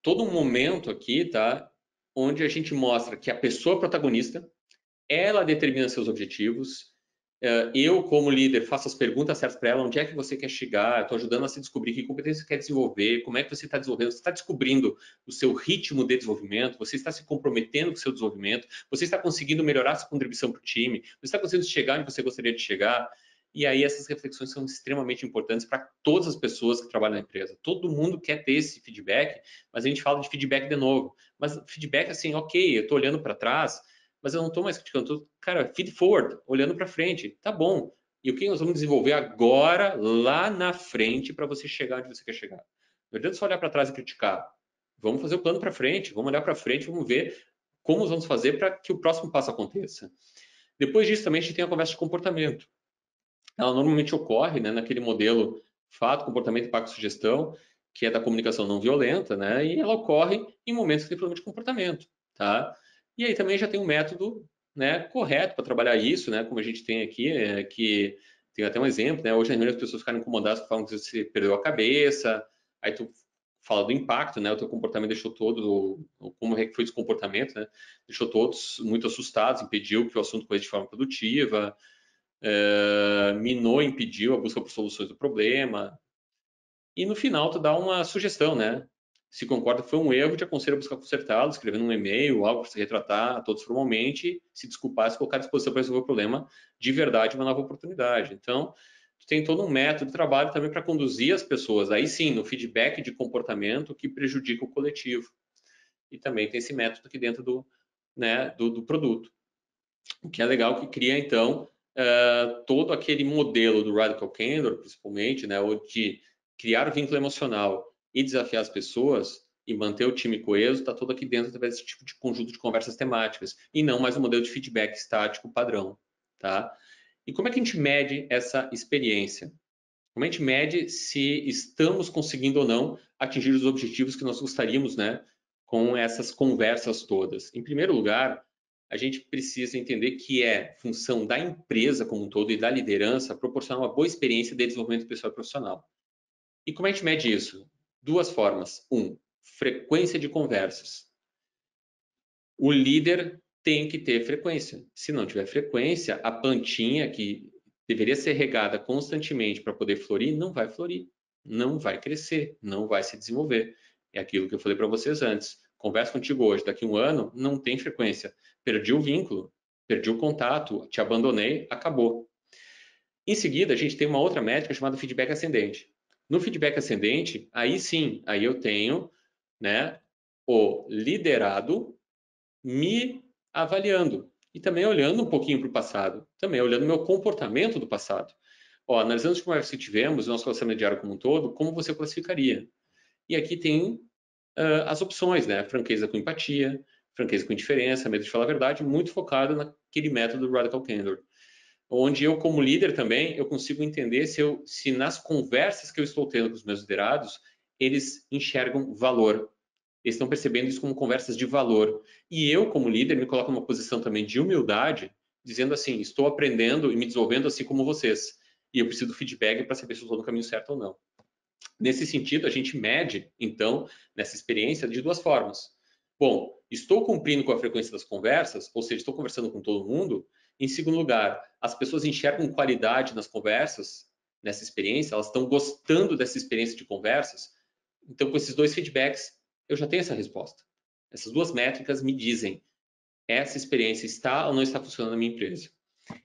todo um momento aqui, tá? Onde a gente mostra que a pessoa é protagonista, ela determina seus objetivos. Eu, como líder, faço as perguntas certas para ela, onde é que você quer chegar, estou ajudando a se descobrir que competência você quer desenvolver, como é que você está desenvolvendo, você está descobrindo o seu ritmo de desenvolvimento, você está se comprometendo com o seu desenvolvimento, você está conseguindo melhorar sua contribuição para o time, você está conseguindo chegar onde você gostaria de chegar. E aí essas reflexões são extremamente importantes para todas as pessoas que trabalham na empresa. Todo mundo quer ter esse feedback, mas a gente fala de feedback de novo. Mas feedback assim, ok, eu estou olhando para trás, mas eu não estou mais criticando, tô, cara, feed forward, olhando para frente, tá bom. E o que nós vamos desenvolver agora, lá na frente, para você chegar onde você quer chegar? Não adianta só olhar para trás e criticar. Vamos fazer o plano para frente, vamos olhar para frente, vamos ver como vamos fazer para que o próximo passo aconteça. Depois disso, também a gente tem a conversa de comportamento. Ela normalmente ocorre, né, naquele modelo fato, comportamento, impacto, sugestão, que é da comunicação não violenta, né, e ela ocorre em momentos que tem problema de comportamento, tá? E aí também já tem um método, né, correto para trabalhar isso, né, como a gente tem aqui, que tem até um exemplo, né, hoje as pessoas ficaram incomodadas falam que você perdeu a cabeça, aí tu fala do impacto, né, o teu comportamento deixou todo, como é que foi esse comportamento, né, deixou todos muito assustados, impediu que o assunto corresse de forma produtiva, minou, impediu a busca por soluções do problema. E no final tu dá uma sugestão, né? Se concorda que foi um erro, te aconselho a buscar consertá-lo, escrevendo um e-mail, algo para se retratar a todos formalmente, se desculpar, se colocar à disposição para resolver o problema de verdade, uma nova oportunidade. Então, tu tem todo um método de trabalho também para conduzir as pessoas, aí sim, no feedback de comportamento que prejudica o coletivo. E também tem esse método aqui dentro do produto. O que é legal que cria, então, todo aquele modelo do Radical Candor, principalmente, né, ou de criar vínculo emocional e desafiar as pessoas e manter o time coeso, está todo aqui dentro através desse tipo de conjunto de conversas temáticas, e não mais um modelo de feedback estático padrão. Tá? E como é que a gente mede essa experiência? Como a gente mede se estamos conseguindo ou não atingir os objetivos que nós gostaríamos, né, com essas conversas todas? Em primeiro lugar, a gente precisa entender que é função da empresa como um todo e da liderança proporcionar uma boa experiência de desenvolvimento pessoal e profissional. E como a gente mede isso? Duas formas. Frequência de conversas. O líder tem que ter frequência. Se não tiver frequência, a plantinha que deveria ser regada constantemente para poder florir, não vai florir, não vai crescer, não vai se desenvolver. É aquilo que eu falei para vocês antes. Converso contigo hoje, daqui a um ano, não tem frequência. Perdi o vínculo, perdi o contato, te abandonei, acabou. Em seguida, a gente tem uma outra métrica chamada feedback ascendente. No feedback ascendente, aí sim, aí eu tenho, né, o liderado me avaliando e também olhando um pouquinho para o passado, também olhando o meu comportamento do passado. Ó, analisando as conversas que tivemos, o nosso relacionamento diário como um todo, como você classificaria? E aqui tem as opções, né? Franqueza com empatia, franqueza com indiferença, medo de falar a verdade, muito focado naquele método Radical Candor, onde eu, como líder também, eu consigo entender se nas conversas que eu estou tendo com os meus liderados, eles enxergam valor, eles estão percebendo isso como conversas de valor. E eu, como líder, me coloco numa posição também de humildade, dizendo assim, estou aprendendo e me desenvolvendo assim como vocês. E eu preciso do feedback para saber se eu estou no caminho certo ou não. Nesse sentido, a gente mede, então, nessa experiência, de duas formas. Bom, estou cumprindo com a frequência das conversas, ou seja, estou conversando com todo mundo. Em segundo lugar, as pessoas enxergam qualidade nas conversas, nessa experiência, elas estão gostando dessa experiência de conversas. Então, com esses dois feedbacks, eu já tenho essa resposta. Essas duas métricas me dizem essa experiência está ou não está funcionando na minha empresa.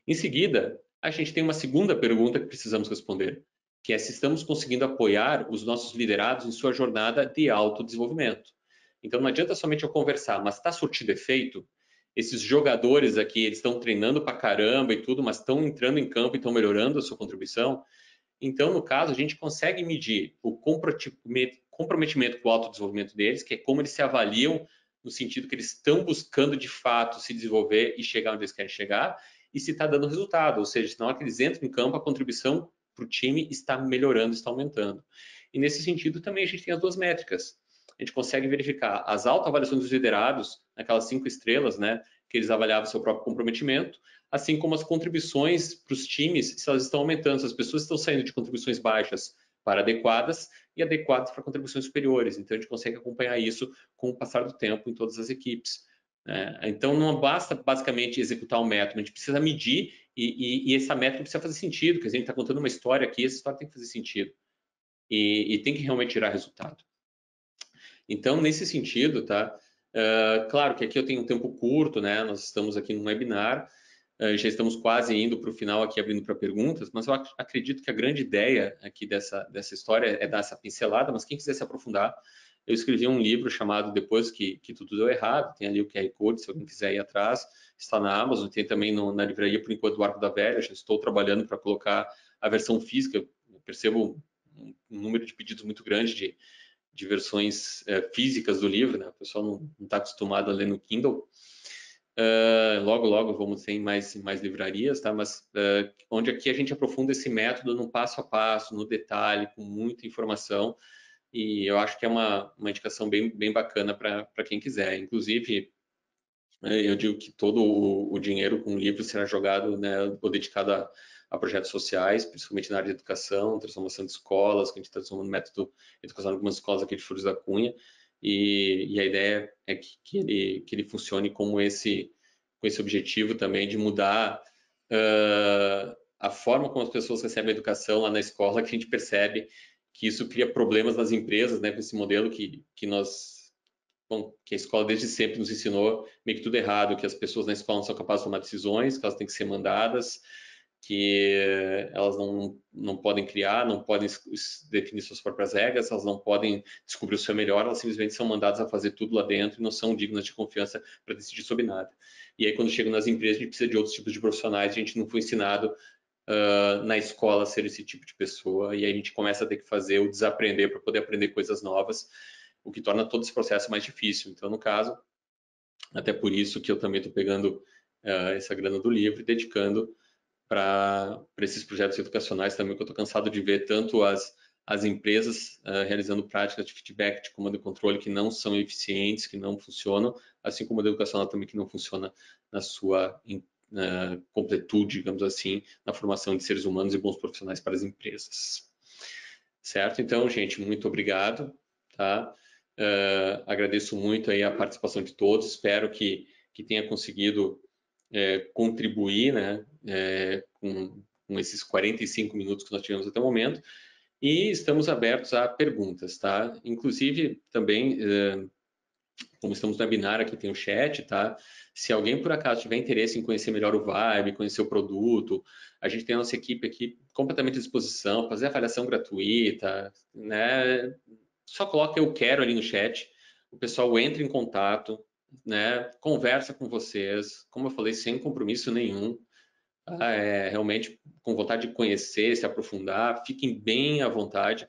Em seguida, a gente tem uma segunda pergunta que precisamos responder, que é se estamos conseguindo apoiar os nossos liderados em sua jornada de autodesenvolvimento. Então, não adianta somente eu conversar, mas está surtindo efeito? Esses jogadores aqui, eles estão treinando pra caramba e tudo, mas estão entrando em campo e estão melhorando a sua contribuição? Então, no caso, a gente consegue medir o comprometimento com o autodesenvolvimento deles, que é como eles se avaliam no sentido que eles estão buscando de fato se desenvolver e chegar onde eles querem chegar, e se está dando resultado, ou seja, na hora que eles entram em campo, a contribuição para o time está melhorando, está aumentando. E nesse sentido também a gente tem as duas métricas. A gente consegue verificar as autoavaliações dos liderados, aquelas 5 estrelas, né, que eles avaliavam seu próprio comprometimento, assim como as contribuições para os times, se elas estão aumentando, se as pessoas estão saindo de contribuições baixas para adequadas e adequadas para contribuições superiores. Então, a gente consegue acompanhar isso com o passar do tempo em todas as equipes. Então, não basta basicamente executar o método, a gente precisa medir e essa métrica precisa fazer sentido, porque a gente está contando uma história aqui, essa história tem que fazer sentido e tem que realmente tirar resultado. Então, nesse sentido, tá? Claro que aqui eu tenho um tempo curto, né? Nós estamos aqui no webinar, já estamos quase indo para o final aqui, abrindo para perguntas, mas eu acredito que a grande ideia aqui dessa história é dar essa pincelada, mas quem quiser se aprofundar, eu escrevi um livro chamado Depois que Tudo Deu Errado, tem ali o QR Code, se alguém quiser ir atrás, está na Amazon, tem também na livraria, por enquanto, do Arco da Velha, já estou trabalhando para colocar a versão física, eu percebo um número de pedidos muito grande de versões físicas do livro, né? O pessoal não está acostumado a ler no Kindle. Logo vamos ter mais livrarias, tá? Mas onde aqui a gente aprofunda esse método no passo a passo, no detalhe, com muita informação, e eu acho que é uma indicação bem bacana para quem quiser. Inclusive, eu digo que todo o dinheiro com o livro será jogado, né, ou dedicado a projetos sociais, principalmente na área de educação, transformação de escolas, que a gente está transformando método educacional em algumas escolas aqui de Flores da Cunha, e a ideia é que ele funcione como com esse objetivo também de mudar a forma como as pessoas recebem a educação lá na escola, que a gente percebe que isso cria problemas nas empresas, né, com esse modelo que a escola desde sempre nos ensinou meio que tudo errado, que as pessoas na escola não são capazes de tomar decisões, que elas têm que ser mandadas, que elas não podem criar, não podem definir suas próprias regras, elas não podem descobrir o seu melhor, elas simplesmente são mandadas a fazer tudo lá dentro e não são dignas de confiança para decidir sobre nada. E aí, quando chegam nas empresas, a gente precisa de outros tipos de profissionais, a gente não foi ensinado na escola a ser esse tipo de pessoa, e aí a gente começa a ter que fazer o desaprender para poder aprender coisas novas, o que torna todo esse processo mais difícil. Então, no caso, até por isso que eu também estou pegando essa grana do livro e dedicando para esses projetos educacionais também, que eu estou cansado de ver tanto as empresas realizando práticas de feedback, de comando e controle que não são eficientes, que não funcionam, assim como a educacional também que não funciona na sua completude, digamos assim, na formação de seres humanos e bons profissionais para as empresas. Certo? Então, gente, muito obrigado, tá? Agradeço muito aí a participação de todos, espero que tenha conseguido contribuir, né, com esses 45 minutos que nós tivemos até o momento, e estamos abertos a perguntas, tá? Inclusive, também, como estamos no webinar, aqui tem o chat, tá? Se alguém, por acaso, tiver interesse em conhecer melhor o Vibe, conhecer o produto, a gente tem a nossa equipe aqui completamente à disposição, fazer avaliação gratuita, né? Só coloca eu quero ali no chat, o pessoal entra em contato, né? Conversa com vocês, como eu falei, sem compromisso nenhum, tá? Realmente com vontade de conhecer, se aprofundar, fiquem bem à vontade,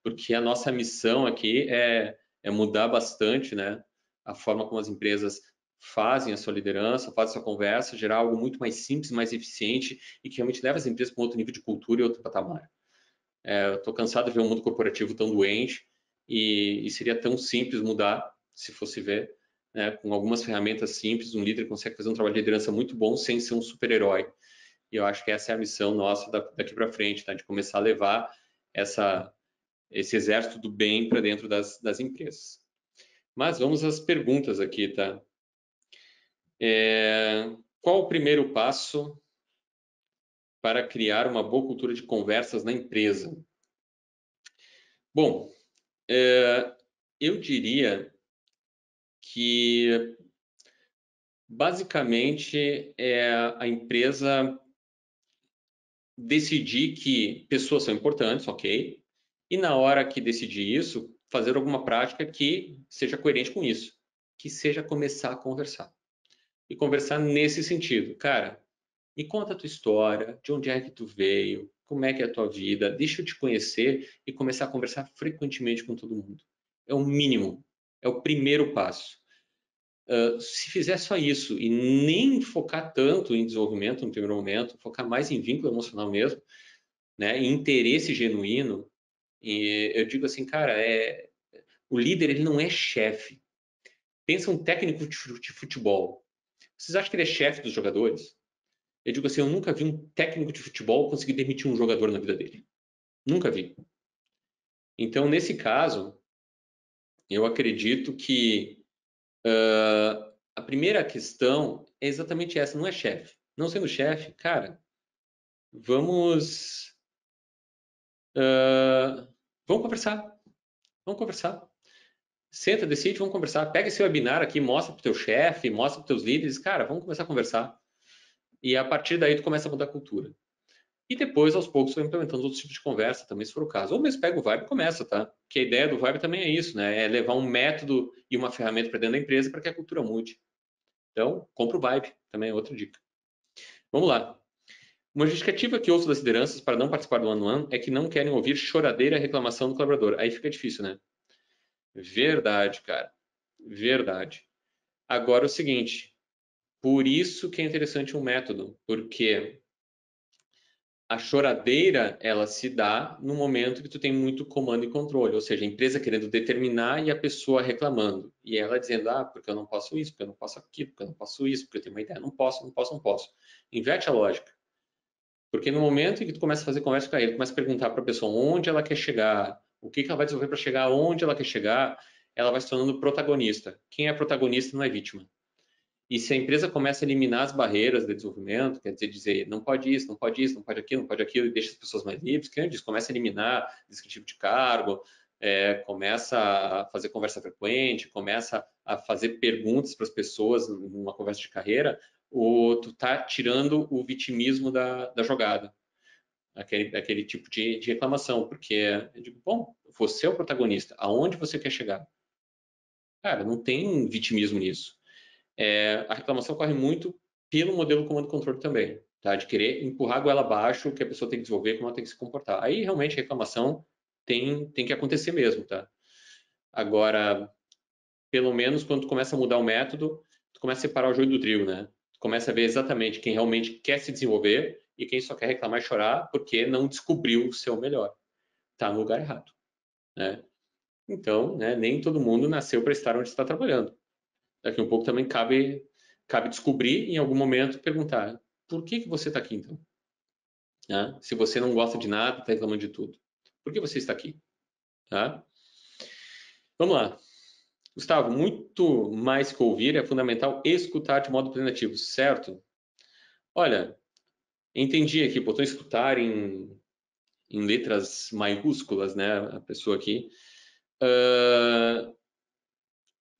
porque a nossa missão aqui é mudar bastante, né? A forma como as empresas fazem a sua liderança, fazem a sua conversa, gerar algo muito mais simples, mais eficiente e que realmente leva as empresas para um outro nível de cultura e outro patamar. Eu estou cansado de ver um mundo corporativo tão doente e seria tão simples mudar, se fosse ver, né? Com algumas ferramentas simples, um líder consegue fazer um trabalho de liderança muito bom sem ser um super-herói. E eu acho que essa é a missão nossa daqui para frente, tá? De começar a levar esse exército do bem para dentro das empresas. Mas vamos às perguntas aqui, tá? Qual o primeiro passo para criar uma boa cultura de conversas na empresa? Bom, eu diria que basicamente é a empresa decidir que pessoas são importantes, ok? E na hora que decidir isso, fazer alguma prática que seja coerente com isso, que seja começar a conversar. E conversar nesse sentido, cara, me conta a tua história, de onde é que tu veio, como é que é a tua vida, deixa eu te conhecer e começar a conversar frequentemente com todo mundo. É o mínimo, é o primeiro passo. Se fizer só isso e nem focar tanto em desenvolvimento no primeiro momento, focar mais em vínculo emocional mesmo, né, em interesse genuíno, e eu digo assim, cara, o líder ele não é chefe. Pensa um técnico de futebol. Vocês acham que ele é chefe dos jogadores? Eu digo assim, eu nunca vi um técnico de futebol conseguir demitir um jogador na vida dele. Nunca vi. Então, nesse caso, eu acredito que a primeira questão é exatamente essa, não é chefe. Não sendo chefe, cara, vamos vamos conversar. Vamos conversar. Senta, decide, vamos conversar. Pega esse webinar aqui, mostra pro teu chefe, mostra pros teus líderes, cara, vamos começar a conversar. E a partir daí tu começa a mudar a cultura. E depois, aos poucos, vai implementando outros tipos de conversa também, se for o caso. Ou mesmo pega o Vibe e começa, tá? Porque a ideia do Vibe também é isso, né? É levar um método e uma ferramenta para dentro da empresa para que a cultura mude. Então, compra o Vibe, também é outra dica. Vamos lá. Uma justificativa que ouço das lideranças para não participar do one-on-one é que não querem ouvir choradeira e reclamação do colaborador. Aí fica difícil, né? Verdade, cara. Verdade. Agora, o seguinte. Por isso que é interessante um método, porque a choradeira, ela se dá no momento que tu tem muito comando e controle, ou seja, a empresa querendo determinar e a pessoa reclamando. E ela dizendo, porque eu não posso isso, porque eu não posso aquilo, porque eu não posso isso, porque eu tenho uma ideia, não posso, não posso, não posso. Inverte a lógica. Porque no momento em que tu começa a fazer conversa com ele, começa a perguntar para a pessoa onde ela quer chegar, o que ela vai desenvolver para chegar onde ela quer chegar, ela vai se tornando protagonista. Quem é protagonista não é vítima. E se a empresa começa a eliminar as barreiras de desenvolvimento, quer dizer, não pode isso, não pode isso, não pode aquilo, não pode aquilo, e deixa as pessoas mais livres, que diz, começa a eliminar descritivo de cargo, começa a fazer conversa frequente, começa a fazer perguntas para as pessoas numa conversa de carreira, tu tá tirando o vitimismo da jogada, aquele tipo de reclamação, porque eu digo, bom, você é o protagonista, aonde você quer chegar? Cara, não tem vitimismo nisso. A reclamação corre muito pelo modelo comando-controle também, tá? De querer empurrar a goela abaixo o que a pessoa tem que desenvolver, como ela tem que se comportar. Aí, realmente, a reclamação tem que acontecer mesmo, tá? Agora, pelo menos, quando tu começa a mudar o método, tu começa a separar o joio do trigo, né? Tu começa a ver exatamente quem realmente quer se desenvolver e quem só quer reclamar e chorar porque não descobriu o seu melhor. Tá no lugar errado, né? Então, né, nem todo mundo nasceu para estar onde está trabalhando. Daqui a um pouco também cabe descobrir em algum momento perguntar por que você está aqui então? Né? Se você não gosta de nada, está reclamando de tudo, por que você está aqui? Tá? Vamos lá. Gustavo, muito mais que ouvir, é fundamental escutar de modo plenativo, certo? Olha, entendi aqui, botou escutar em letras maiúsculas, né? A pessoa aqui.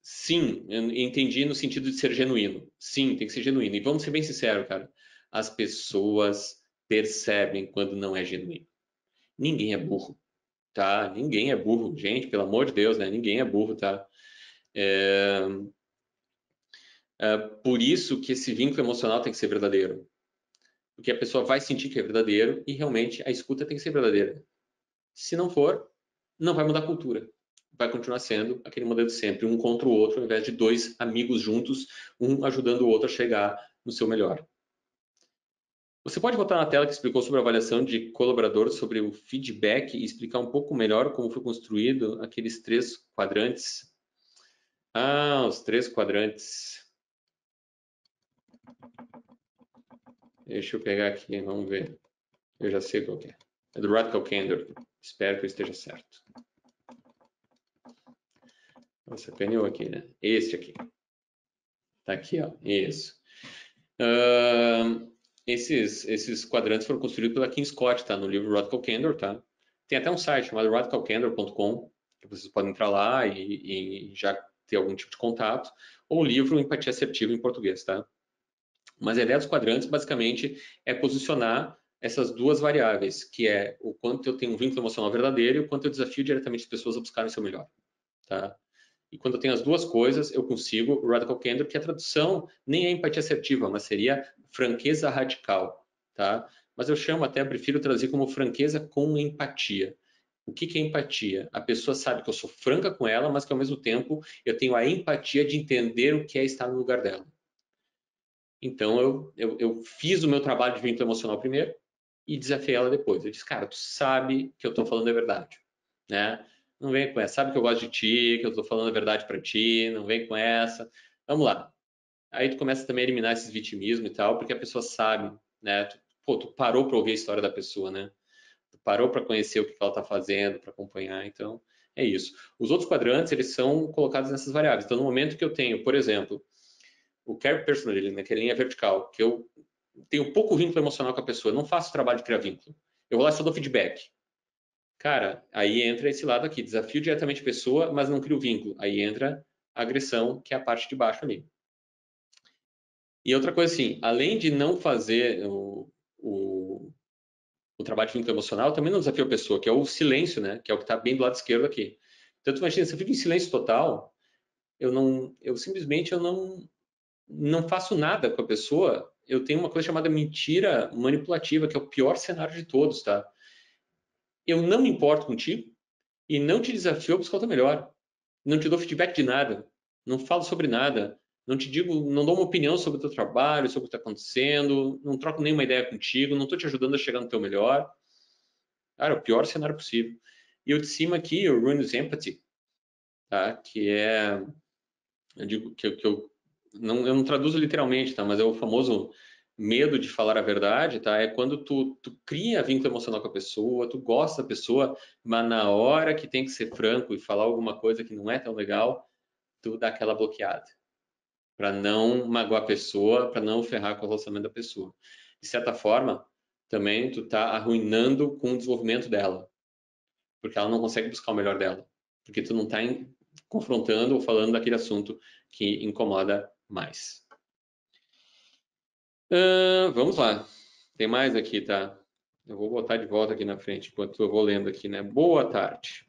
Sim, eu entendi no sentido de ser genuíno. Sim, tem que ser genuíno. E vamos ser bem sinceros, cara. As pessoas percebem quando não é genuíno. Ninguém é burro, tá? Ninguém é burro. Gente, pelo amor de Deus, né? Ninguém é burro, tá? É, por isso que esse vínculo emocional tem que ser verdadeiro. Porque a pessoa vai sentir que é verdadeiro e realmente a escuta tem que ser verdadeira. Se não for, não vai mudar a cultura. Vai continuar sendo aquele modelo de sempre, um contra o outro, ao invés de dois amigos juntos, um ajudando o outro a chegar no seu melhor. Você pode botar na tela que explicou sobre a avaliação de colaborador, sobre o feedback e explicar um pouco melhor como foi construído aqueles 3 quadrantes? Os 3 quadrantes. Deixa eu pegar aqui, vamos ver. Eu já sei qual que é. É do Radical Candor. Espero que eu esteja certo. Você sacaneou aqui, né? Este aqui. Tá aqui, ó. Isso. Esses quadrantes foram construídos pela Kim Scott, tá? No livro Radical Candor, tá? Tem até um site chamado radicalcandor.com, que vocês podem entrar lá e já ter algum tipo de contato, ou o livro Empatia Assertiva em português, tá? Mas a ideia dos quadrantes, basicamente, é posicionar essas duas variáveis, que é o quanto eu tenho um vínculo emocional verdadeiro e o quanto eu desafio diretamente as pessoas a buscarem o seu melhor, tá? E quando eu tenho as duas coisas, eu consigo Radical Candor, que a tradução nem é empatia assertiva, mas seria franqueza radical, tá? Mas eu chamo até, prefiro traduzir como franqueza com empatia. O que é empatia? A pessoa sabe que eu sou franca com ela, mas que ao mesmo tempo eu tenho a empatia de entender o que é estar no lugar dela. Então eu fiz o meu trabalho de vínculo emocional primeiro e desafiei ela depois. Eu disse, cara, tu sabe que eu estou falando a verdade, né? Não vem com essa. Sabe que eu gosto de ti, que eu estou falando a verdade para ti, não vem com essa. Vamos lá. Aí tu começa também a eliminar esses vitimismo e tal, porque a pessoa sabe, né? Tu parou para ouvir a história da pessoa, né? Tu parou para conhecer o que ela está fazendo, para acompanhar. Então, é isso. Os outros quadrantes, eles são colocados nessas variáveis. Então, no momento que eu tenho, por exemplo, o care personally, né, que é a linha vertical, que eu tenho pouco vínculo emocional com a pessoa, não faço trabalho de criar vínculo. Eu vou lá e só dou feedback. Cara, aí entra esse lado aqui, desafio diretamente a pessoa, mas não crio vínculo. Aí entra a agressão, que é a parte de baixo ali. E outra coisa assim, além de não fazer o trabalho de vínculo emocional, também não desafio a pessoa, que é o silêncio, né? Que é o que está bem do lado esquerdo aqui. Então, tu imagina, se eu fico em silêncio total, eu simplesmente não faço nada com a pessoa. Eu tenho uma coisa chamada mentira manipulativa, que é o pior cenário de todos, tá? Eu não me importo contigo e não te desafio a buscar outra melhor. Não te dou feedback de nada, não falo sobre nada, não te digo, não dou uma opinião sobre o teu trabalho, sobre o que está acontecendo, não troco nenhuma ideia contigo, não estou te ajudando a chegar no teu melhor. Cara, o pior cenário possível. E o de cima aqui, o Ruinous Empathy, tá? Que é, eu digo que eu não traduzo literalmente, tá? Mas é o famoso medo de falar a verdade, tá? É quando tu cria vínculo emocional com a pessoa, tu gosta da pessoa, mas na hora que tem que ser franco e falar alguma coisa que não é tão legal, tu dá aquela bloqueada, para não magoar a pessoa, para não ferrar com o relacionamento da pessoa. De certa forma, também tu tá arruinando com o desenvolvimento dela, porque ela não consegue buscar o melhor dela, porque tu não tá confrontando ou falando daquele assunto que incomoda mais. Vamos lá. Tem mais aqui, tá? Eu vou botar de volta aqui na frente enquanto eu vou lendo aqui, né? Boa tarde.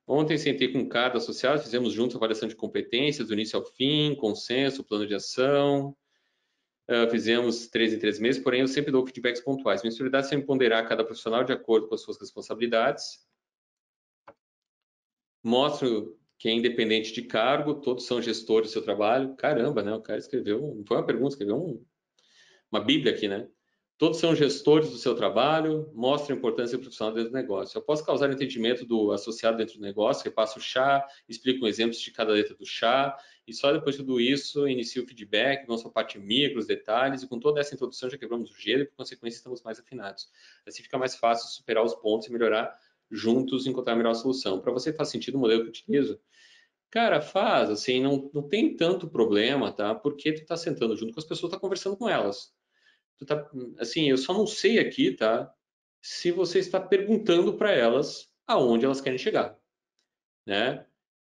Ontem sentei com cada associado, fizemos juntos a avaliação de competências, do início ao fim, consenso, plano de ação. Fizemos 3 em 3 meses, porém eu sempre dou feedbacks pontuais. Minha prioridade é sempre ponderar cada profissional de acordo com as suas responsabilidades. Mostro que é independente de cargo, todos são gestores do seu trabalho. Caramba, né? O cara escreveu, não foi uma pergunta, escreveu uma bíblia aqui, né? Todos são gestores do seu trabalho, mostra a importância do profissional dentro do negócio. Eu posso causar entendimento do associado dentro do negócio, repasso o chá, explico exemplos de cada letra do chá, e só depois de tudo isso inicio o feedback, vamos para a parte micro, os detalhes, e com toda essa introdução já quebramos o gelo e, por consequência, estamos mais afinados. Assim fica mais fácil superar os pontos e melhorar juntos e encontrar a melhor solução. Para você faz sentido o modelo que eu utilizo? Cara, faz, assim, não tem tanto problema, tá? Porque tu tá sentando junto com as pessoas, tá conversando com elas. Tu tá, assim, eu só não sei aqui, tá? Se você está perguntando para elas aonde elas querem chegar, né?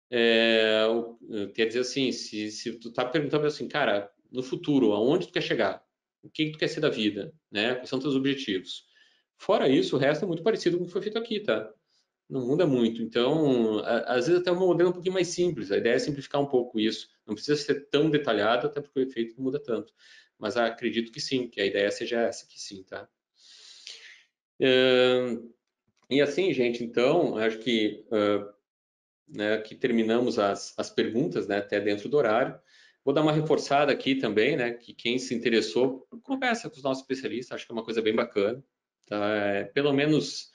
Quer dizer assim, se tu tá perguntando assim, cara, no futuro, aonde tu quer chegar? O que tu quer ser da vida, né? Quais são teus objetivos? Fora isso, o resto é muito parecido com o que foi feito aqui, tá? Não muda muito. Então, às vezes até um modelo um pouquinho mais simples. A ideia é simplificar um pouco isso. Não precisa ser tão detalhado, até porque o efeito não muda tanto. Mas acredito que sim, que a ideia seja essa, que sim, tá? E assim, gente, então, acho que, né, que terminamos as perguntas, né, até dentro do horário. Vou dar uma reforçada aqui também, né, que quem se interessou, conversa com os nossos especialistas, acho que é uma coisa bem bacana, tá? Pelo menos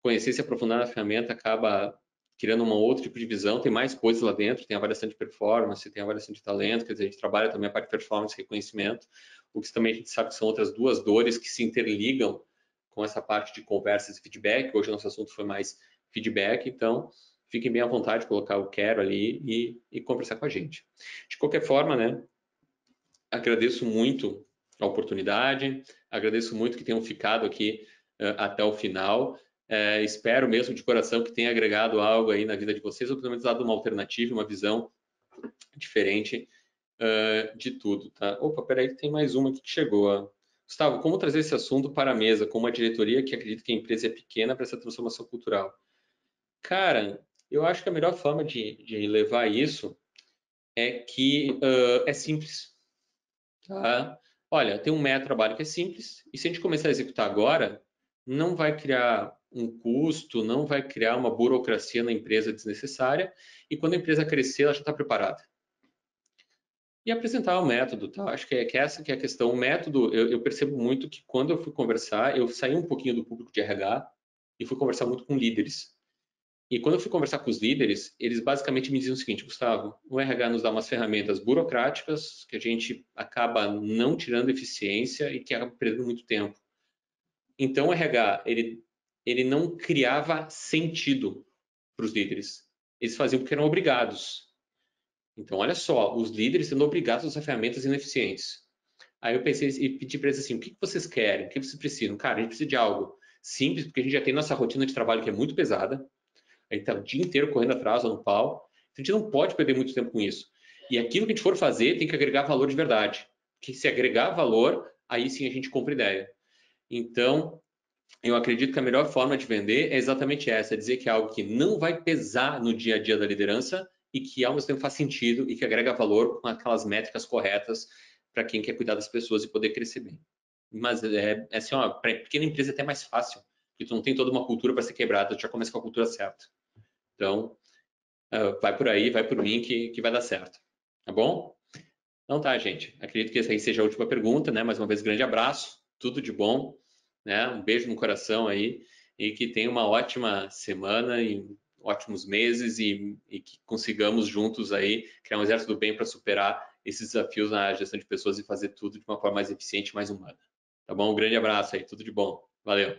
conhecer e se aprofundar na ferramenta acaba criando um outro tipo de visão, tem mais coisas lá dentro, tem avaliação de performance, tem avaliação de talento, quer dizer, a gente trabalha também a parte de performance e reconhecimento, o que também a gente sabe que são outras duas dores que se interligam com essa parte de conversas e feedback. Hoje o nosso assunto foi mais feedback, então fiquem bem à vontade de colocar o quero ali e conversar com a gente. De qualquer forma, né, agradeço muito a oportunidade, agradeço muito que tenham ficado aqui até o final. Espero mesmo de coração que tenha agregado algo aí na vida de vocês, ou pelo menos dado uma alternativa, uma visão diferente de tudo, tá? Opa, peraí, tem mais uma aqui que chegou. Ó. Gustavo, como trazer esse assunto para a mesa com uma diretoria que acredita que a empresa é pequena para essa transformação cultural? Cara, eu acho que a melhor forma de levar isso é que é simples, tá? Olha, tem um método de trabalho que é simples, e se a gente começar a executar agora, não vai criar um custo, não vai criar uma burocracia na empresa desnecessária, e quando a empresa crescer, ela já está preparada. E apresentar o método, tá? Acho que essa que é a questão. O método, eu percebo muito que quando eu fui conversar, eu saí um pouquinho do público de RH e fui conversar muito com líderes. E quando eu fui conversar com os líderes, eles basicamente me diziam o seguinte, Gustavo, o RH nos dá umas ferramentas burocráticas que a gente acaba não tirando eficiência e que acaba perdendo muito tempo. Então o RH, ele não criava sentido para os líderes. Eles faziam porque eram obrigados. Então, olha só, os líderes sendo obrigados a usar ferramentas ineficientes. Aí eu pensei e pedi para eles assim, o que vocês querem? O que vocês precisam? Cara, a gente precisa de algo simples, porque a gente já tem nossa rotina de trabalho que é muito pesada. A gente está o dia inteiro correndo atrás no pau. A gente não pode perder muito tempo com isso. E aquilo que a gente for fazer tem que agregar valor de verdade. Porque se agregar valor, aí sim a gente compra ideia. Então, eu acredito que a melhor forma de vender é exatamente essa, é dizer que é algo que não vai pesar no dia a dia da liderança e que ao mesmo tempo faz sentido e que agrega valor com aquelas métricas corretas para quem quer cuidar das pessoas e poder crescer bem. Mas é assim, para pequena empresa é até mais fácil, porque tu não tem toda uma cultura para ser quebrada, tu já começa com a cultura certa. Então, vai por aí, vai por mim que vai dar certo. Tá bom? Então tá, gente. Acredito que essa aí seja a última pergunta, né? Mais uma vez, grande abraço, tudo de bom, né? Um beijo no coração aí e que tenha uma ótima semana e ótimos meses e que consigamos juntos aí criar um exército do bem para superar esses desafios na gestão de pessoas e fazer tudo de uma forma mais eficiente e mais humana. Tá bom? Um grande abraço aí, tudo de bom. Valeu.